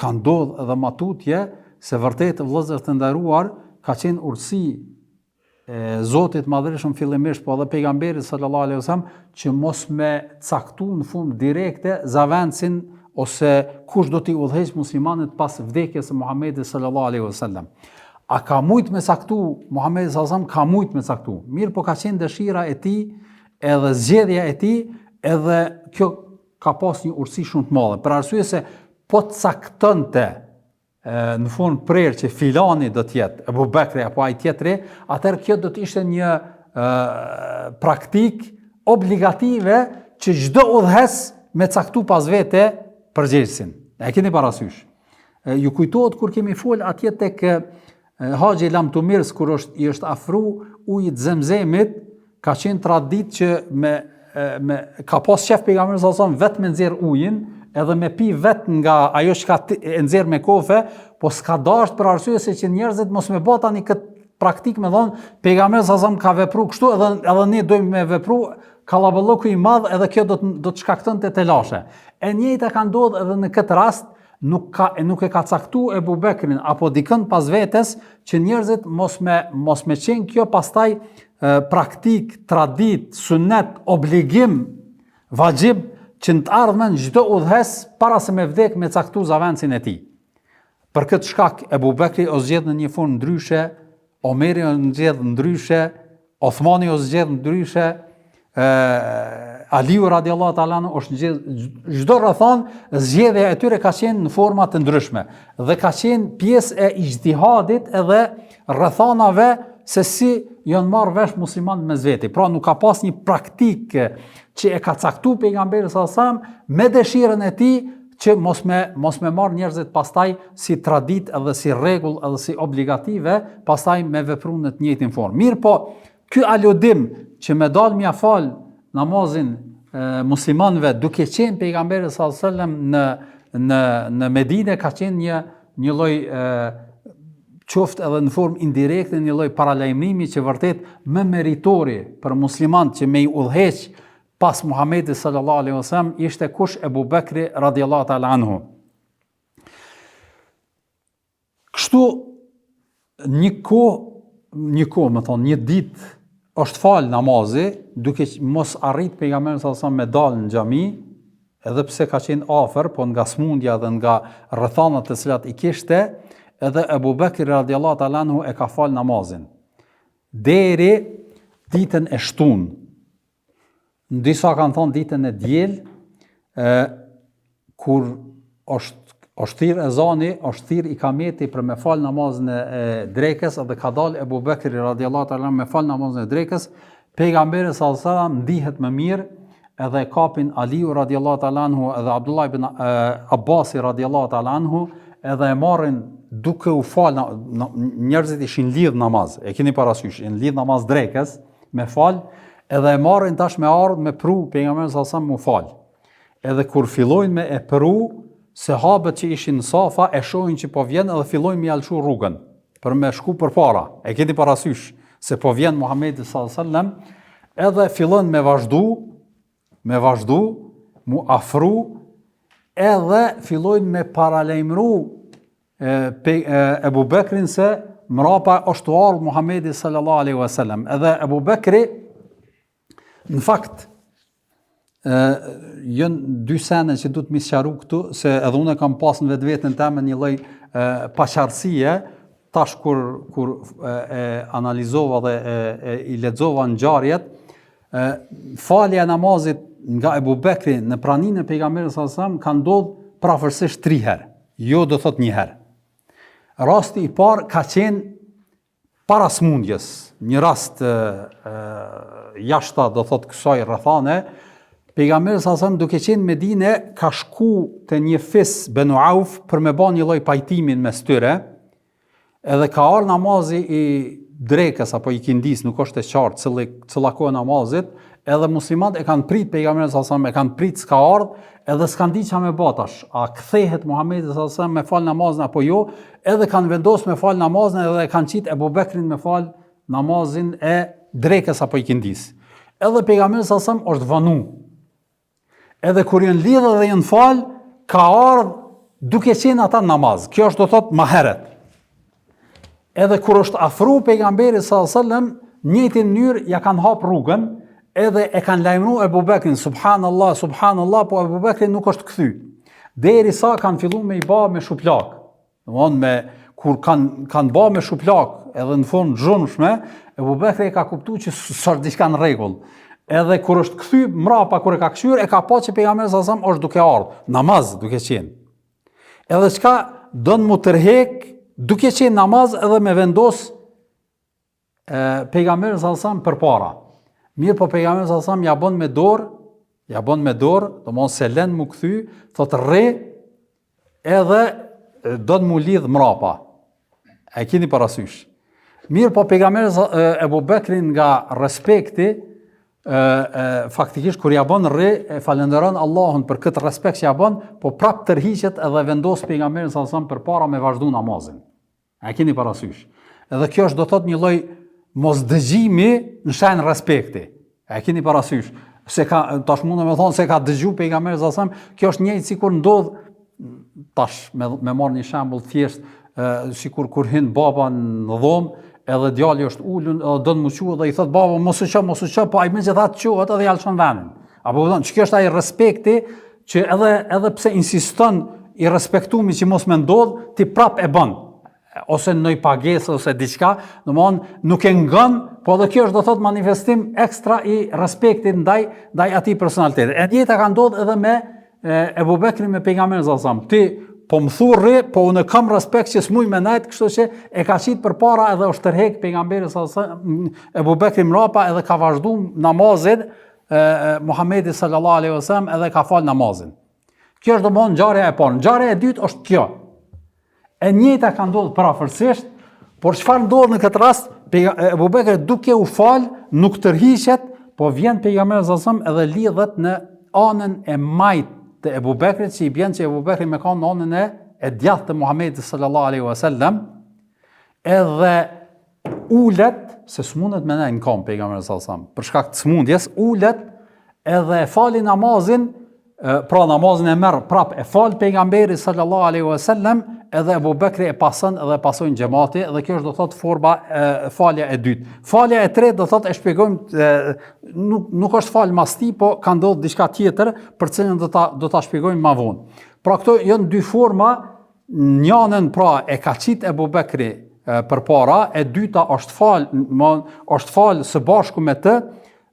ka ndodhur edhe matutje se vërtet vëllezër të nderuar ka qenë urtësi Zotit madhërisht fillimisht, po edhe pejgamberit sallallahu alaihi wasallam, që mos me caktu në fund direkte zavencin ose kush do t'i udhëheq muslimanët pas vdekjes së Muhamedit sallallahu alaihi wasallam. A ka mujt me caktu Muhamedi sallallahu alaihi wasallam? Ka mujt me caktu. Mirë, po ka qenë dëshira e tij edhe zgjedhja e tij, edhe kjo ka pas një urtësi shumë të madhe. Për arsye se po caktonte në fund prerë që filani do t'jetë Ebu Bekri apo ai tjetri, atëherë kjo do të ishte një praktik obligative që çdo udhëhes me caktu pas vete përgjegjësin. E keni parasysh. Ju kujtohet kur kemi fol atje tek Haxhi Lam Tumirs, kur i është afru ujit Zemzemit, ka qenë traditë që ka pas shef pejgamberi sallallahu alajhi wasallam vetëm me nxjerr ujin, edhe me pi vetë nga ajo që ka e nxjerr me kofe, po s'ka dashur për arsye se që njerëzit mos me bë tani këtë praktik, me thonë pejgamberi sallallahu alajhi wasallam ka vepruar kështu, edhe ne dojmë me vepru, kallaballoku i madh, edhe kjo do të shkaktonte telashe. E njëjta ka ndodhur edhe në këtë rast, nuk e ka caktuar Ebu Bekrin apo dikën pas vetes që njerëzit mos me qenë kjo pastaj praktik, tradit, sunet, obligim, vajib, që në të ardhmen çdo udhëhes para se me vdek me caktu zavencin e tij. Për këtë shkak Ebu Bekri o zgjedh në një formë ndryshe, Omeri o zgjedh ndryshe, Othmani o zgjedh ndryshe, Aliu radiallahu ta'ala anhu është zgjedh, çdo rrethon zgjedhja e tyre ka qenë në forma të ndryshme dhe ka qenë pjesë e ijtihadit edhe rrethonave se si janë marrë vesh muslimanët mes veti. Pra nuk ka pas një praktik që e ka caktu pejgamberi sallallahu alajhi wasallam me dëshirën e tij që mos me marr njerëzit pastaj si tradit edhe si rregull edhe si obligative, pastaj me vepru në të njëjtin formë. Mirë, po ky aludim që me dal m'ia fal namazin muslimanëve duke qenë pejgamberi sallallahu alajhi wasallam në Medinë ka qenë një lloj qoftë edhe në formë indirekte, një lloj paralajmërimi që vërtet më meritori për muslimanët që me i udhëheq pas Muhamedit sallallahu alaihi wasallam ishte kush? Ebu Bekri radiallahu ta'ala anhu. Kështu një ditë është fal namazi, duke mos arrit pejgamberi sallallahu alaihi wasallam me dalë në xhami, edhe pse ka qenë afër, po nga smundja dhe nga rrethanat të cilat i kishte, edhe Ebu Bekri radiallahu ta'ala anhu e ka fal namazin deri ditën e shtunë. Në disa kanë thonë ditën e diel, kur është thirr ezani, është thirr ikameti për me fal namazin e drekës, edhe ka dalë Ebu Bekri radiallahu ta'ala me fal namazin e drekës, pejgamberi sallallahu alajhi wasallam ndihet më mirë, edhe kapin Aliu radiallahu ta'ala anhu edhe Abdullah ibn Abbasi radiallahu ta'ala anhu, edhe e marrin duke u fal, njerëzit ishin lidh namaz, e keni parasysh, lidh namaz drekës me fal, edhe e marrin tash me ardh me pru pejgamberin sallallahu alajhi wasallam mu fal. Edhe kur fillojnë me e pru, sahabët që ishin në safa e shohin që po vjen edhe fillojnë me alçu rrugën për me shku përpara. E keni parasysh se po vjen Muhamedi sallallahu alajhi wasallam, edhe fillon me vazhdu, mu afru, edhe fillojnë me paralajmëru Ebu Bekrin se mrapa është ardhur Muhamedi sallallahu alaihi wasallam. Edhe Abu Bekri në fakt janë dy sene që du të mi sqaru këtu, se edhe unë kam pas në vetveten time një lloj paqartësie, tash kur e analizova dhe i lexova ngjarjet, falja e namazit nga Abu Bekri në praninë e pejgamberit sallallahu alajhi wasallam ka ndodhur prafërsisht 3 herë, jo do thot 1 herë. Rasti i parë ka qenë para smundjes, një rast jashta do thot kësaj rrethane. Pejgamberi sallallahu alajhi wasallam duke qenë në Medinë ka shku te një fis Banu Auf për me bën një lloj pajtimin mes tyre. Edhe ka ardhur namazi i drekës apo i kindis, nuk është e qartë cilla kohë namazit, edhe muslimanët e kanë prit pejgamberin sallallahu alajhi wasallam, e kanë prit s'ka ardhur, edhe s'kan di çfarë me batash. A kthehet Muhamedi sallallahu alajhi wasallam me fal namazin apo jo? Edhe kanë vendosur me fal namazin edhe kanë qit Abu Bekrin me fal namazin e drekës apo i kindis. Edhe pejgamberi sallallahu alajhi wasallam është vanu. Edhe kur janë lidhur dhe janë fal, ka ardhur duke qenë ata namaz. Kjo është do thot më herët. Edhe kur është afru pejgamberi sallallahu alajhi wasallam, njëjtin mënyrë ja kanë hap rrugën, edhe e kanë lajmëruar Abu Bekrin, subhanallah, subhanallah, po Abu Bekri nuk është kthy. Derisa kanë filluar me i bë me shuplak. Domthonë kur kanë bë me shuplak, edhe në fund zhunshme, Abu Bekri ka kuptuar që s'është diçka në rregull. Edhe kur është kthy mrapa kur e ka kthyer, e ka pa që pejgamberi sallallahu alajhi wasallam është duke ardhur, namaz duke qenë. Edhe çka don mu tërhek duke qenë namaz edhe me vendos pejgamberin sallallahu alajhi wasallam përpara. Mirë, po pejgamberi sallallahu alajhi wasallam ja bën me dorë, domthonjë se lën mu kthy, thotë rre, edhe do të mu lidh mrapa. E keni parasysh. Mirë, po pejgamberi Abu Bekrin nga respekti, faktikisht kur ja bën rre, falenderon Allahun për këtë respekt që ja bën, po prap tërhiqet edhe vendos pejgamberin sallallahu alajhi wasallam përpara me vazhdu namazin. A keni parasysh? Edhe kjo është do thot një lloj mosdëgjimi në shenjë respekti. A keni parasysh? Se ka tash mund të më thonë se ka dëgju pejgamberi sallallahu alajhi wasallam, kjo është njëjtë sikur ndodh tash me marr një shembull thjesht, sikur kur hyn baba në dhomë, edhe djali është ulun, edhe do të më quhet dhe i thot baba mos u qa, po ai më gjithatë quhet edhe ja lëshon vendin. Apo thonë, ç'kjo është ai respekti që edhe pse insiston i respektumi që mos më ndodh, ti prap e bën. Ose në një pagesë ose diçka, domthonë nuk e ngën, po edhe kjo është do thot manifestim ekstra i respektit ndaj atij personaliteti. E njëjta ka ndodhur edhe me Abu Bekrin me pejgamberin sallallahu alajhi wasallam. Ti po më thurri, po unë kam respekt që s'muj me najt, kështu që e ka qit përpara edhe është tërhek pejgamberi sallallahu alajhi wasallam, Abu Bekri mrapa edhe ka vazhduar namazin Muhamedi sallallahu alajhi wasallam edhe ka fal namazin. Kjo është domosdoshmë ngjarja e parë. Ngjarja e dytë është kjo. E njëjta ka ndodhur parafërsisht, por çfarë ndodh në këtë rast? Abu Bekri duke u fal nuk tërhiqet, po vjen pejgamberi sallallahu alajhi wasallam edhe lidhet në anën e majt të Abu Bekrit, që i bjen që Abu Bekri me ka në anën e djathtë të Muhamedit sallallahu alaihi wasallam, edhe ulet, se s'mundet me nejnë kam pejgamberi sallallahu alaihi wasallam, për shkak të smundjes, ulet edhe e fali namazin, pra namazin e merr prap e fal pejgamberi sallallahu alaihi wasallam, edhe Abu Bekri e pason edhe pasojnë xhamati, dhe kjo është do thot forma falja e dytë. Falja e tretë do thot e shpjegojmë, nuk është fal masti, po ka ndodhur diçka tjetër për cilën do ta shpjegojmë më vonë. Pra këto janë dy forma, njënën pra e ka qit Abu Bekri përpara, e dyta është fal së bashku me të,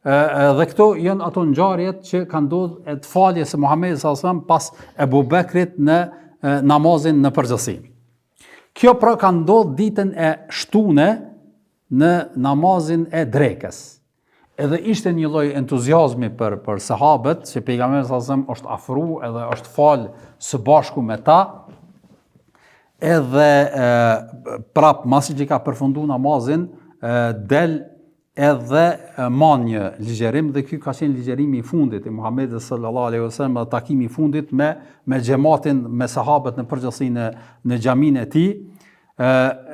dhe këto janë ato ngjarjet që kanë ndodhur e të faljes së Muhamedit sallallahu alajhi wasallam pas Abu Bekrit në namazin në përgjithësi. Kjo pra ka ndodhur ditën e shtune në namazin e drekës. Edhe ishte një lloj entuziazmi për sahabët, që pejgamberi sallallahu alajhi wasallam është afru edhe është fal së bashku me ta. Edhe prap masi që ka përfunduar namazin, del edhe man një ligjerim, dhe ky ka qenë ligjerimi i fundit i Muhamedit sallallahu alaihi wasallam, dhe takimi i fundit me xhamatin, me sahabët në përgjithësi në xhamin e tij.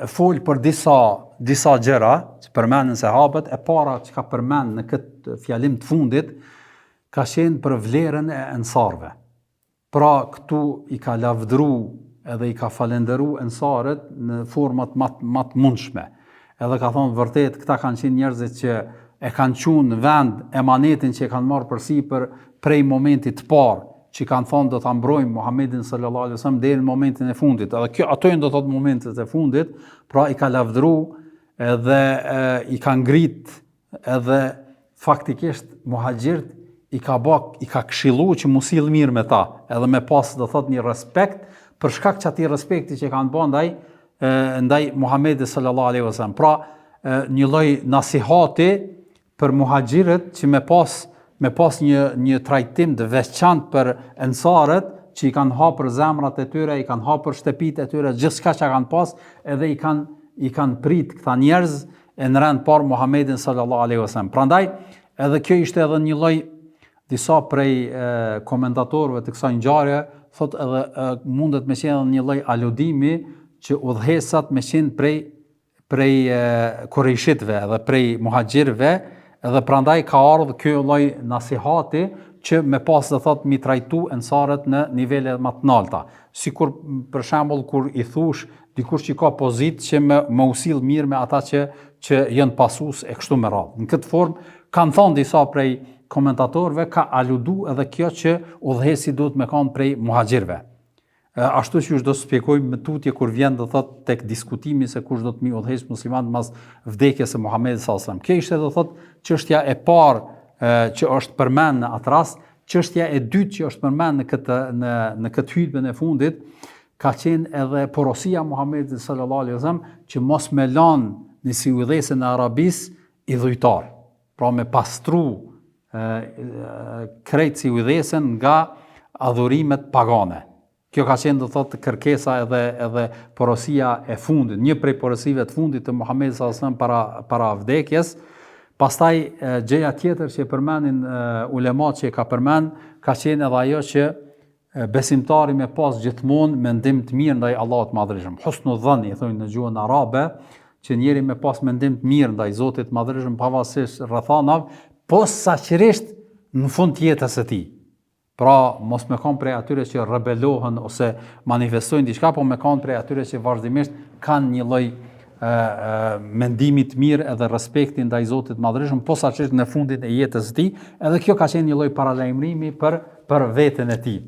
Fol për disa gjëra që përmendën sahabët. E para që ka përmend në këtë fjalim të fundit ka qenë për vlerën e ensarve. Pra këtu i ka lavdëruar edhe i ka falenderu ensarët në format më të mundshme. Edhe ka thonë vërtet këta kanë qenë njerëzit që e kanë qunë në vend emanetin që e kanë marrë përsipër prej momentit të parë, që kanë thonë do ta mbrojmë Muhamedit sallallahu alaihi wasallam deri në momentin e fundit. Edhe ato janë do thotë momentet e fundit, pra i ka lavdëru edhe i ka ngrit edhe faktikisht muhaxhirt i ka këshillu që mu sill mirë me ta, edhe me pas do thotë një respekt për shkak që atij respekti që kanë bën ndaj Muhamedit sallallahu alaihi wasallam. Pra një lloj nasihati për muhaxhirët që me pas një trajtim të veçantë për ensarët që i kanë hapur zemrat e tyre, i kanë hapur shtëpitë e tyre, gjithçka që kanë pas, edhe i kanë prit këta njerëz në rend par Muhamedit sallallahu alaihi wasallam. Prandaj edhe kjo ishte edhe një lloj, disa prej komentatorëve të kësaj ngjarje thotë edhe mundet me qenë një lloj aludimi që udhëhesat me qenë prej kurejshitëve edhe prej muhaxhirëve, edhe prandaj ka ardhur ky lloj nasihati që me pas do thotë mi trajtu ensarët në nivele më të larta. Sikur për shembull kur i thush dikush që ka pozitë që me usill mirë me ata që janë pasues e kështu me radhë. Në këtë formë kanë thënë disa prej komentatorëve, ka aludu edhe kjo që udhëhesi duhet me kanë prej muhaxhirëve. Ashtu që do të shpjegojmë me tutje kur vjen do thotë tek diskutimi se kush do të mi udhëhes musliman mas vdekjes së Muhamedit sallallahu alajhi wasallam. Kjo ishte do thotë çështja e parë që është përmend në atë rast. Çështja e dytë që është përmend në këtë hutbën e fundit ka qenë edhe porosia e Muhamedit sallallahu alajhi wasallam që mos me lan në si udhëhesën e Arabis i dhujtar. Pra me pastru krejt si udhëhesën nga adhurimet pagane. Kjo ka qenë do thotë kërkesa edhe porosia e fundit, një prej porosive të fundit të Muhamedit sallallahu alajhi wasallam para vdekjes. Pastaj gjëja tjetër që përmendin ulemat që e ka përmend, ka qenë edhe ajo që besimtari me pas gjithmonë mendim të mirë ndaj Allahut të Madhërisëm. Husnu dhanni i thonë në gjuhën arabe, që njeri me pas mendim të mirë ndaj Zotit të Madhërisëm pavarësisht rrethanave, posaçërisht në fund të jetës së tij. Pra, mos me kanë prej atyre që rebelohen ose manifestojnë diçka, po me kanë prej atyre që vazhdimisht kanë një lloj mendimi të mirë edhe respekti ndaj Zotit Madhërisëm, posaçërisht në fundin e jetës së tij, edhe kjo ka qenë një lloj paralajmërimi për veten e tij.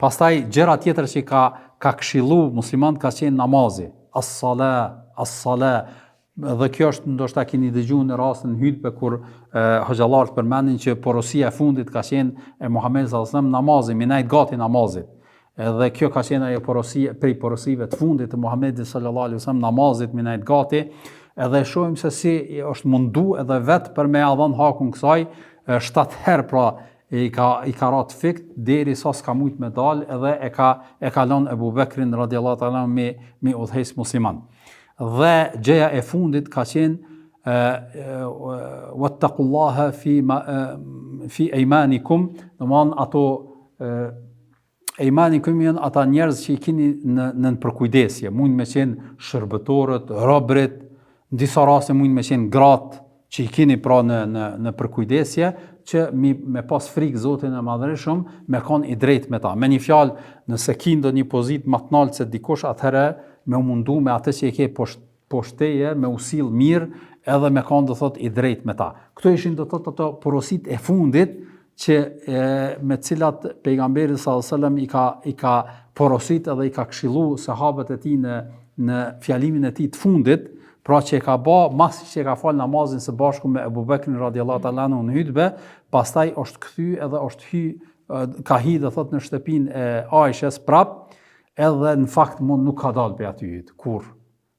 Pastaj gjëra tjetër që ka këshillu muslimanët ka qenë namazi, as-sala. Dhe kjo është ndoshta keni dëgjuar në rastin hutbe kur hoxhallarët përmendin që porosia e fundit ka qenë e Muhamedit sallallahu alajhi wasallam namazi, minajt gati namazit. Edhe kjo ka qenë ajo porosia prej porosive të fundit të Muhamedit sallallahu alajhi wasallam namazit minajt gati. Edhe shohim se si është mundu edhe vetë për me adhon hakun kësaj 7 herë, pra i ka rat fikt deri sa s'ka mujt me dal, edhe e ka lënë Abu Bekrin radhiyallahu ta'ala me udhëhes musliman. Dhe gjëja e fundit ka qenë wattaqullaha fi aymanikum, domthon ato aymanikum janë ata njerëz që i keni në përkujdesje, mund me qenë shërbëtorët, robërit, në disa raste mund me qenë gratë që i keni pra në përkujdesje, që me pas frikë Zotin e Madhërisëm, me kanë i drejtë me ta. Me një fjalë, nëse ki ndo një pozitë më të lartë se dikush, atëherë me u mundu me atë që i ke poshteje, me usill mirë, edhe me kanë do thot i drejtë me ta. Këto ishin do thot ato porosit e fundit që me cilat pejgamberi sallallahu alajhi wasallam i ka porosit edhe i ka këshillu sahabët e tij në fjalimin e tij të fundit, pra që e ka bë masi që e ka fal namazin së bashku me Abu Bekrin radhiyallahu ta'ala anhu në hutbe, pastaj është kthy edhe ka hi do thot në shtëpinë e Aishës prap, edhe në fakt nuk ka dalë për aty kur.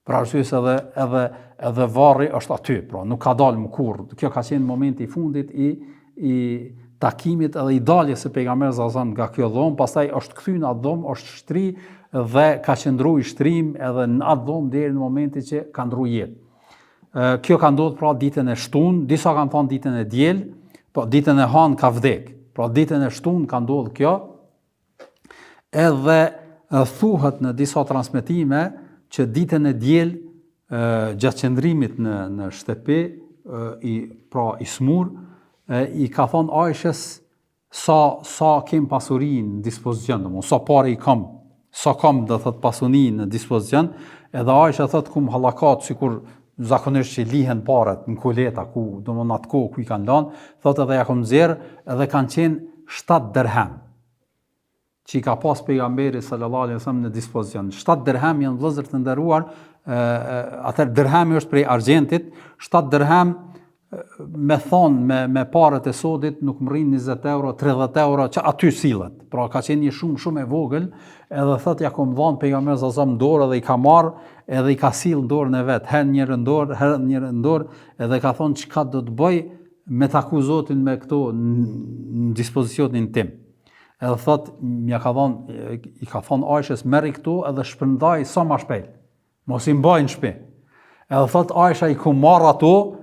Pra arsyes edhe varri është aty, pra nuk ka dalë më kur. Kjo ka qenë momenti i fundit i takimit edhe i daljes së pejgamberit sallallahu alajhi wasallam nga kjo dhomë, pastaj është kthy në atë dhomë, është shtri dhe ka qëndruar i shtrim edhe në atë dhomë deri në momentin që ka ndruar jetë. Kjo ka ndodhur pra ditën e shtunë, disa kanë thënë ditën e diel, po ditën e hanë ka vdek. Pra ditën e shtunë ka ndodhur kjo. Edhe thuhet në disa transmetime që ditën e diel gjatë qëndrimit në shtëpi i smur, i ka thonë Aishës sa kem pasuri në dispozicion, sa pare i kam, sa kam do thot pasuni në dispozicion, edhe Aisha thot kum hallakat sikur zakonisht që lihen parat në koleta ku domon atë kohë ku i kanë lënë, thot edhe ja kam nxjerr edhe kanë qenë 7 dirham që i ka pas pejgamberi sallallahu alaihi wasallam në dispozicion. 7 dirham janë vëllezër të nderuar, atë dirhami është prej argjentit, 7 dirham me thonë me parët e sodit nuk më rrin 20 euro, 30 euro që aty sillet. Pra ka qenë një shumë e vogël, edhe thot ja kom dhënë pejgamberi sallallahu alaihi wasallam dorë dhe i ka marr edhe i ka sill dorën e vet, herë njërin dorë, herë njërin dorë, edhe ka thonë çka do të bëj me taku Zotin me këto në dispozicionin tim. Edhe thot i ka thonë Aishës merri këtu edhe shpërndaj sa më shpejt. Mos i mbaj në shtëpi. Edhe thot Aisha i ku marr ato,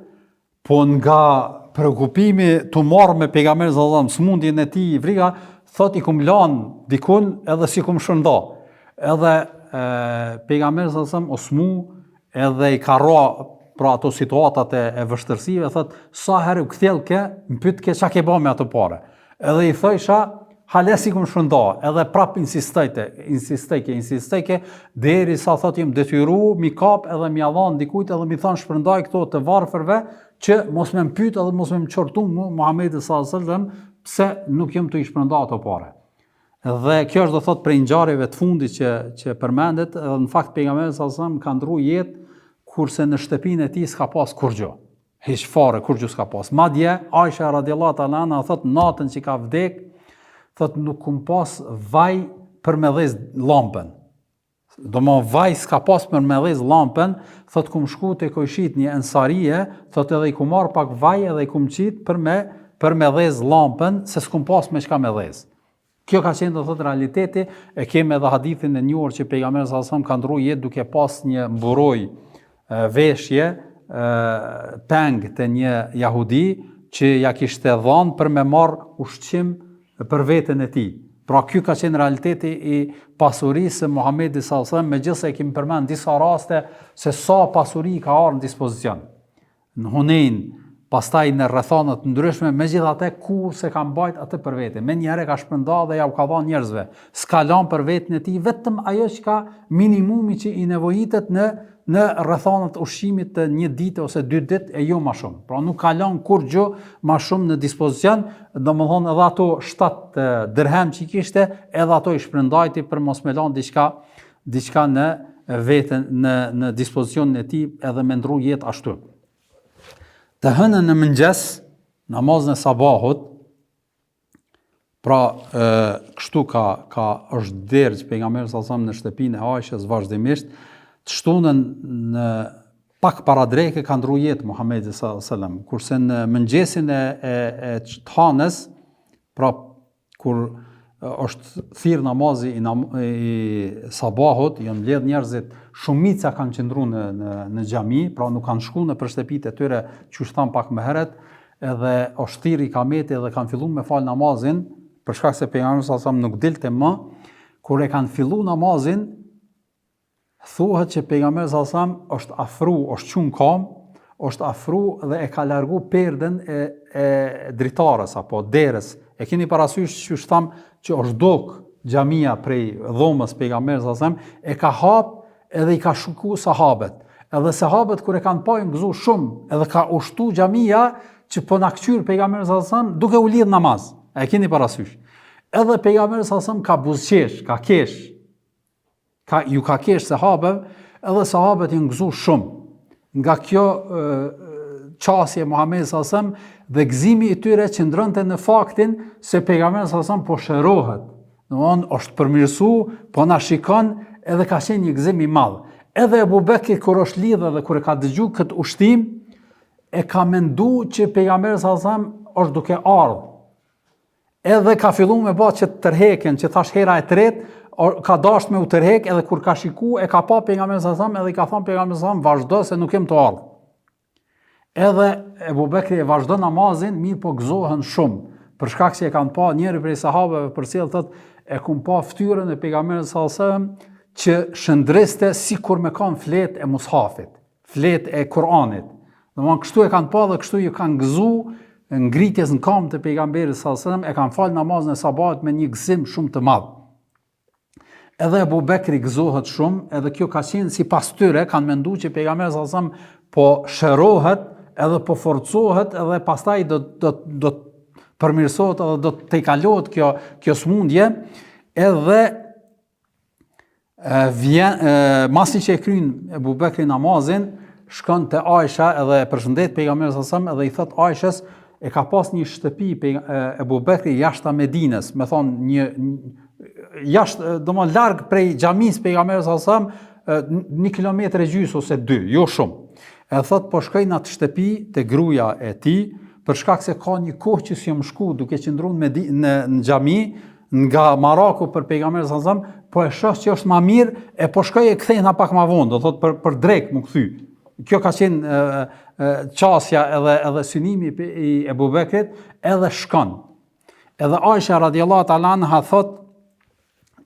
po nga preokupimi të marr me pejgamberin sallallahu alajhi wasallam, smundjen e tij vrika, thot i kum lan dikun edhe si kum shënda. Edhe pejgamberi sallallahu alajhi wasallam osmu edhe i ka rra pra ato situatat e vështirësive, thot sa herë u kthjell ke, më pyet ke çka ke bën me ato parë. Edhe i thosha halesi kum shënda, edhe prap insistejke, deri sa thot jem detyru, mi kap edhe mi adhan dikujt edhe mi than shpërndaj këto të varfërve, që mos me mpyt edhe mos me mqortu mu Muhamedi sallallahu alaihi wasallam pse nuk jem të i shpërnda ato pare. Dhe kjo është do thot prej ngjarjeve të fundit që përmendet, edhe në fakt pejgamberi sallallahu alaihi wasallam ka ndru jetë kurse në shtëpinë e tij s'ka pas kurrgjë. Hiç fare kurrgjë s'ka pas. Madje Aisha radhiyallahu ta'ala anha thot natën që ka vdek, thot nuk kum pas vaj për me dhez lampën. Do më vaj s'ka pas për me dhez lampën, thot kum shku te kojshit një ensarije, thot edhe i kum marr pak vaj edhe i kum qit për me dhez lampën, se s'kum pas me çka me dhez. Kjo ka qenë do thot realiteti, e kemi edhe hadithin e njohur që pejgamberi sallallahu alajhi wasallam ka ndruar jetë duke pas një mburoj veshje peng të një jahudi që ja kishte dhënë për me marr ushqim për veten e tij. Pra ky ka qenë realiteti i pasurisë së Muhamedit sallallahu alajhi wasallam, megjithëse e kemi përmend disa raste se sa pasuri ka ardhur në dispozicion. Në Hunein, pastaj në rrethana të ndryshme, megjithatë kur se ka mbajt atë për vete. Me njëherë ka shpërnda dhe ja u ka dhënë njerëzve. S'ka lënë për veten e tij, vetëm ajo që ka minimumi që i nevojitet në rrethanat ushqimit të një dite ose 2 ditë e jo më shumë. Pra nuk ka lënë kur gjë më shumë në dispozicion, domethënë edhe ato 7 dirhem që kishte, edhe ato i shpërndajti për mos me lënë diçka në veten në dispozicionin e tij edhe me ndru jetë ashtu. Të hënën në mëngjes, namazën e sabahut, pra kështu është derë që pejgamberi sallallahu alajhi wasallam në shtëpinë e Aishës vazhdimisht, të shtunën në pak para dreke ka ndru jetë Muhamedi sallallahu alajhi wasallam, kurse në mëngjesin e të hanës, pra kur është thirr namazi i sabahut, janë mbledh njerëzit, shumica kanë qëndru në xhami, pra nuk kanë shku në shtëpitë e tyre, që thon pak më herët, edhe është thirr ikameti dhe kanë filluar me fal namazin, për shkak se pejgamberi sallallahu alajhi wasallam nuk dilte më, kur e kanë filluar namazin, thuhet që pejgamberi sallallahu alajhi wasallam është afru, është qenë kam, është afru dhe e ka largu perden e dritarës apo derës. E keni parasysh që tham që është dok xhamia prej dhomës pejgamberit sallallahu alajhi wasallam, e ka hap edhe i ka shuku sahabët. Edhe sahabët kur e kanë pa gëzu shumë, edhe ka ushtu xhamia që po na kqyr pejgamberi sallallahu alajhi wasallam duke u lidh namaz. E keni parasysh. Edhe pejgamberi sallallahu alajhi wasallam ka buzëqesh, ka kesh. Ju ka kesh sahabëve, edhe sahabët janë gëzu shumë. Nga kjo qasje Muhamedi sallallahu alajhi wasallam dhe gëzimi i tyre qëndronte në faktin se pejgamberi sallallahu alajhi wasallam po shërohet. Domthon është përmirësu, po na shikon edhe ka qenë një gëzim i madh. Edhe Abu Bekri kur është lidhur dhe kur e ka dëgjuar këtë ushtim, e ka menduar që pejgamberi sallallahu alajhi wasallam është duke ardhur. Edhe ka filluar me bë që të tërheken, që thash hera e tretë, ka dashur me u tërhek, edhe kur ka shikuar e ka pa pejgamberin sallallahu alajhi wasallam edhe i ka thënë pejgamberit sallallahu alajhi wasallam vazhdo se nuk jem të ardhur. Edhe Abu Bekri e vazhdon namazin, mirë po gëzohen shumë, për shkak se e kanë pa njëri prej sahabeve përcjell thotë e kum pa fytyrën e pejgamberit sallallahu alajhi wasallam që shëndriste sikur me kanë fletë e mushafit, fletë e Kur'anit. Domthon kështu e kanë pa dhe kështu ju kanë gëzuar ngritjes në kam të pejgamberit sallallahu alajhi wasallam, e kanë fal namazin e sabahut me një gëzim shumë të madh. edhe Abu Bekri gëzohet shumë, edhe kjo ka qenë sipas tyre, kanë menduar që pejgamberi sallallahu alajhi wasallam po shërohet, edhe po forcohet, edhe pastaj do përmirësohet edhe do të tejkalohet kjo smundje, edhe masi që e kryen Abu Bekri namazin, shkon te Aisha edhe e përshëndet pejgamberin sallallahu alajhi wasallam edhe i thot Aishës, e ka pas një shtëpi Abu Bekri jashtë Medinës, me thonë jashtë, domethënë larg prej xhamisë pejgamberit sallallahu alajhi wasallam, 1 kilometër e gjys ose 2, jo shumë. E thot po shkoj në atë shtëpi te gruaja e tij, për shkak se ka një kohë që s'jam shku duke qëndruar në xhami nga Maraku për pejgamberin sallallahu alajhi wasallam, po e shoh që është më mirë, e po shkoj e kthehna pak më vonë, do thot për drek më kthy. Kjo ka qenë qasja edhe synimi i Abu Bekrit, edhe shkon. Edhe Aisha radiallahu ta'ala anha thot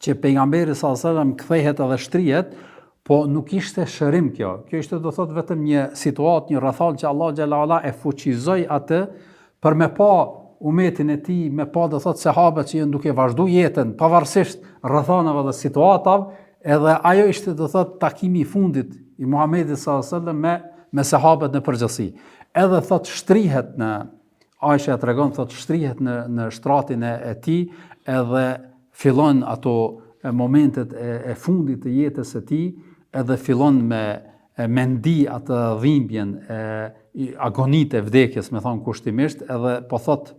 që pejgamberi sallallahu alajhi wasallam kthehet edhe shtrihet, po nuk ishte shërim kjo. Kjo ishte do thot vetëm një situatë, një rrethall që Allah xhala ala e fuqizoi atë për me pa umetin e tij, me pa do thot sahabët që janë duke vazhduar jetën pavarësisht rrethanave dhe situatave, edhe ajo ishte do thot takimi i fundit i Muhamedit sallallahu alajhi wasallam me sahabët në përgjithësi. Edhe thot shtrihet në Aisha tregon thot shtrihet në shtratin e tij, edhe fillon ato momentet e fundit të jetës së tij, edhe fillon me ndi atë dhimbjen e agonitë e vdekjes, me thon kushtimisht, edhe po thot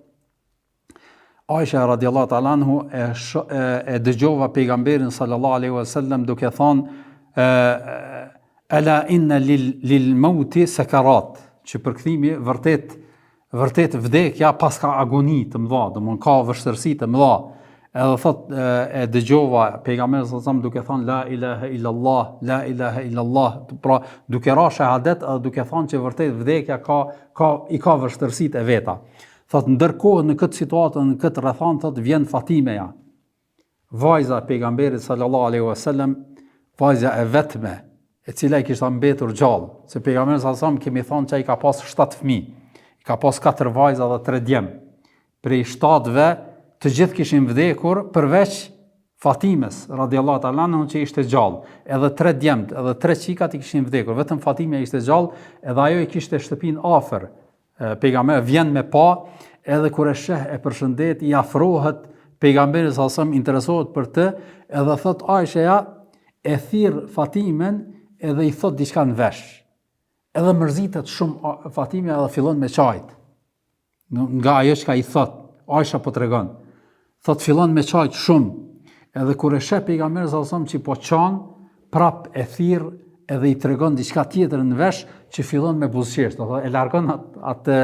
Aisha radiallahu ta'ala anhu e dëgjova pejgamberin sallallahu alaihi wasallam duke thonë ala inna lil mauti sakarat, që përkthimi vërtet vdekja pas ka agoni të mëdha, domthon ka vështirësi të mëdha. Edhe thot e dëgjova pejgamberin sallallahu alaihi wasallam duke thënë la ilaha illallah, la ilaha illallah, pra duke ra shahadet edhe duke thënë që vërtet vdekja i ka vështirësitë e veta. Thot ndërkohë në këtë situatë, në këtë rrethon, thot vjen Fatimeja, vajza e pejgamberit sallallahu alaihi wasallam, vajza e vetme, e cila i kishte mbetur gjallë, se pejgamberi sallallahu alaihi wasallam kemi thënë që ai ka pas 7 fëmijë, i ka pas 4 vajza dhe 3 djem. Prej 7-ve të gjithë kishin vdekur përveç Fatimes radiallahu ta'ala anha që ishte gjallë, edhe 3 djemt, edhe 3 qikat i kishin vdekur, vetëm Fatime ishte gjallë, edhe ajo i kishte shtëpinë afër. Pejgamberi vjen me pa, edhe kur e sheh e përshëndet, i afrohet pejgamberi sallallahu alajhi wasallam, interesohet për të, edhe thot Aisha e thirr Fatimen edhe i thot diçka në vesh. Edhe mërzitet shumë Fatime edhe fillon me çajt. Nga ajo që i thot, Aisha po tregon. Thot fillon me çajt shumë. Edhe kur e sheh pejgamberin sallallahu alajhi wasallam që po çan, prap e thirr edhe i tregon diçka tjetër në vesh që fillon me buzëqesh, do thotë e largon atë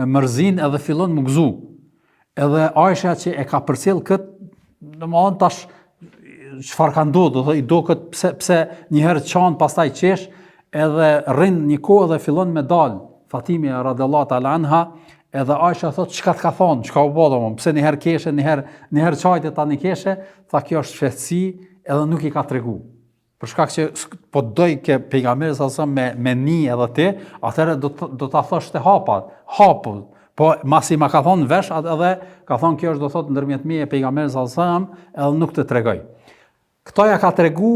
mërzin edhe fillon më gëzu. Edhe Aisha që e ka përcjell kët, domethënë tash çfarë ka ndodhur, do thotë i do kët pse një herë çan pastaj qesh, edhe rrin një kohë dhe fillon me dal. Fatime radhiyallahu ta'ala anha, edhe Aisha thotë çka të ka thonë, çka u bë domon, pse një herë keshe, një herë çajte tani keshe, tha kjo është shfetësi, edhe nuk i ka tregu. Për shkak që po doj ke pejgamberi sallallahu alajhi wasallam me ni edhe ti, atëherë do ta thosh te hapu. Po masi ma ka thonë vesh, edhe ka thonë kjo është do thotë ndërmjet meje e pejgamberit sallallahu alajhi wasallam, edhe nuk të tregoj. Këto ja ka tregu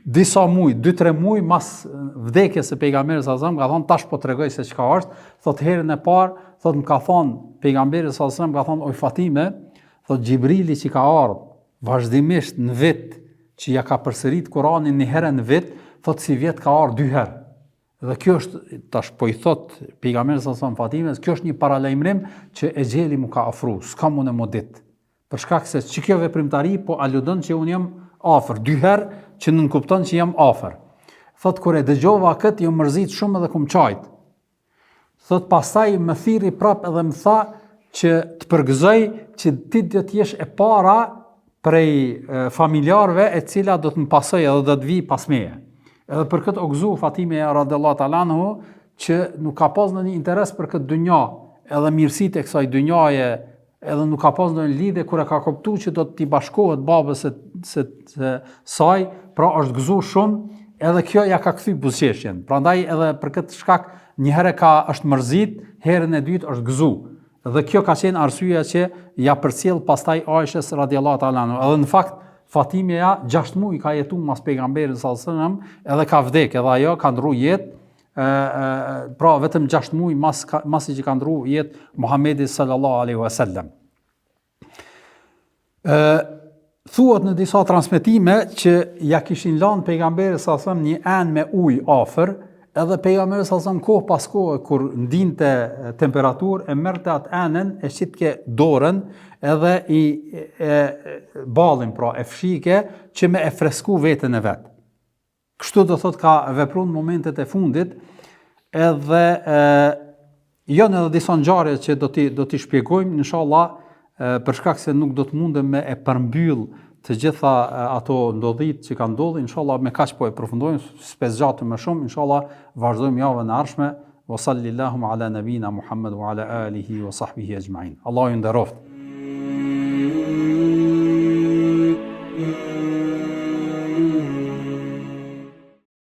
disa muj, 2-3 muj mas vdekjes së pejgamberit sallallahu alajhi wasallam, ka thonë tash po tregoj se çka është. Thotë herën e parë, thotë më ka thonë pejgamberi sallallahu alajhi wasallam, ka thonë oj Fatime, thotë Xhibrili që ka ardhur vazhdimisht në vit që ja ka përsërit Kur'anin një herë në vit, thot si vjet ka ardhur 2 herë. Dhe kjo është, tash po i thot pejgamberi sallallahu alajhi wasallam Fatimes, kjo është një paralajmërim që Exheli mu ka ofruar, s'ka më në modit. Për shkak se kjo veprimtari po aludon që un jam afër 2 herë, që nën kupton që jam afër. Thot kur e dëgjova kët, ju mërzit shumë edhe kum çajt. Thot pastaj më thirri prap edhe më tha që të përgëzoj që ti do të jesh e para prej familjarëve e cila do të më pasoj edhe do të vi pas meje. Edhe për këtë o gëzu Fatime radhiyallahu ta'ala anhu që nuk ka pas ndonjë interes për këtë dynja, edhe mirësitë e kësaj dynjaje, edhe nuk ka pas ndonjë lidhje kur e ka kuptuar që do të i bashkohet babës së saj, pra është gëzu shumë, edhe kjo ja ka kthy buzëqeshjen. Prandaj edhe për këtë shkak një herë është mërzit, herën e dytë është gëzu. Dhe kjo ka qenë arsyeja që ja përcjell pastaj Aishës radhiyallahu ta'ala anha. Edhe në fakt Fatimeja 6 muaj ka jetu mas pejgamberit sallallahu alaihi wasallam, edhe ka vdek, edhe ajo ka ndru jetë, pra vetëm 6 muaj masi që ka ndru jetë Muhamedi sallallahu alaihi wasallam. Thuhet në disa transmetime që ja kishin lanë pejgamberit sallallahu alaihi wasallam një enë me ujë afër, edhe pejgamberi sallallahu alaihi wasallam kohë pas kohë kur ndinte temperaturë e merrte atë enën, e shitke dorën edhe ballin, pra e fshike që me e fresku veten e vet. Kështu do thot ka vepruar në momentet e fundit, edhe janë edhe disa ngjarje që do t'i shpjegojmë inshallah, për shkak se nuk do të mundem me e përmbyll të gjitha ato ndodhit që kanë ndodhur, inshallah me kaq po e përfundojmë, s'pe zgjatem më shumë, inshallah vazhdojmë javën e ardhshme. Wa sallallahu ala nabina Muhammad wa ala alihi wa sahbihi ajma'in. Allahu ju nderoft.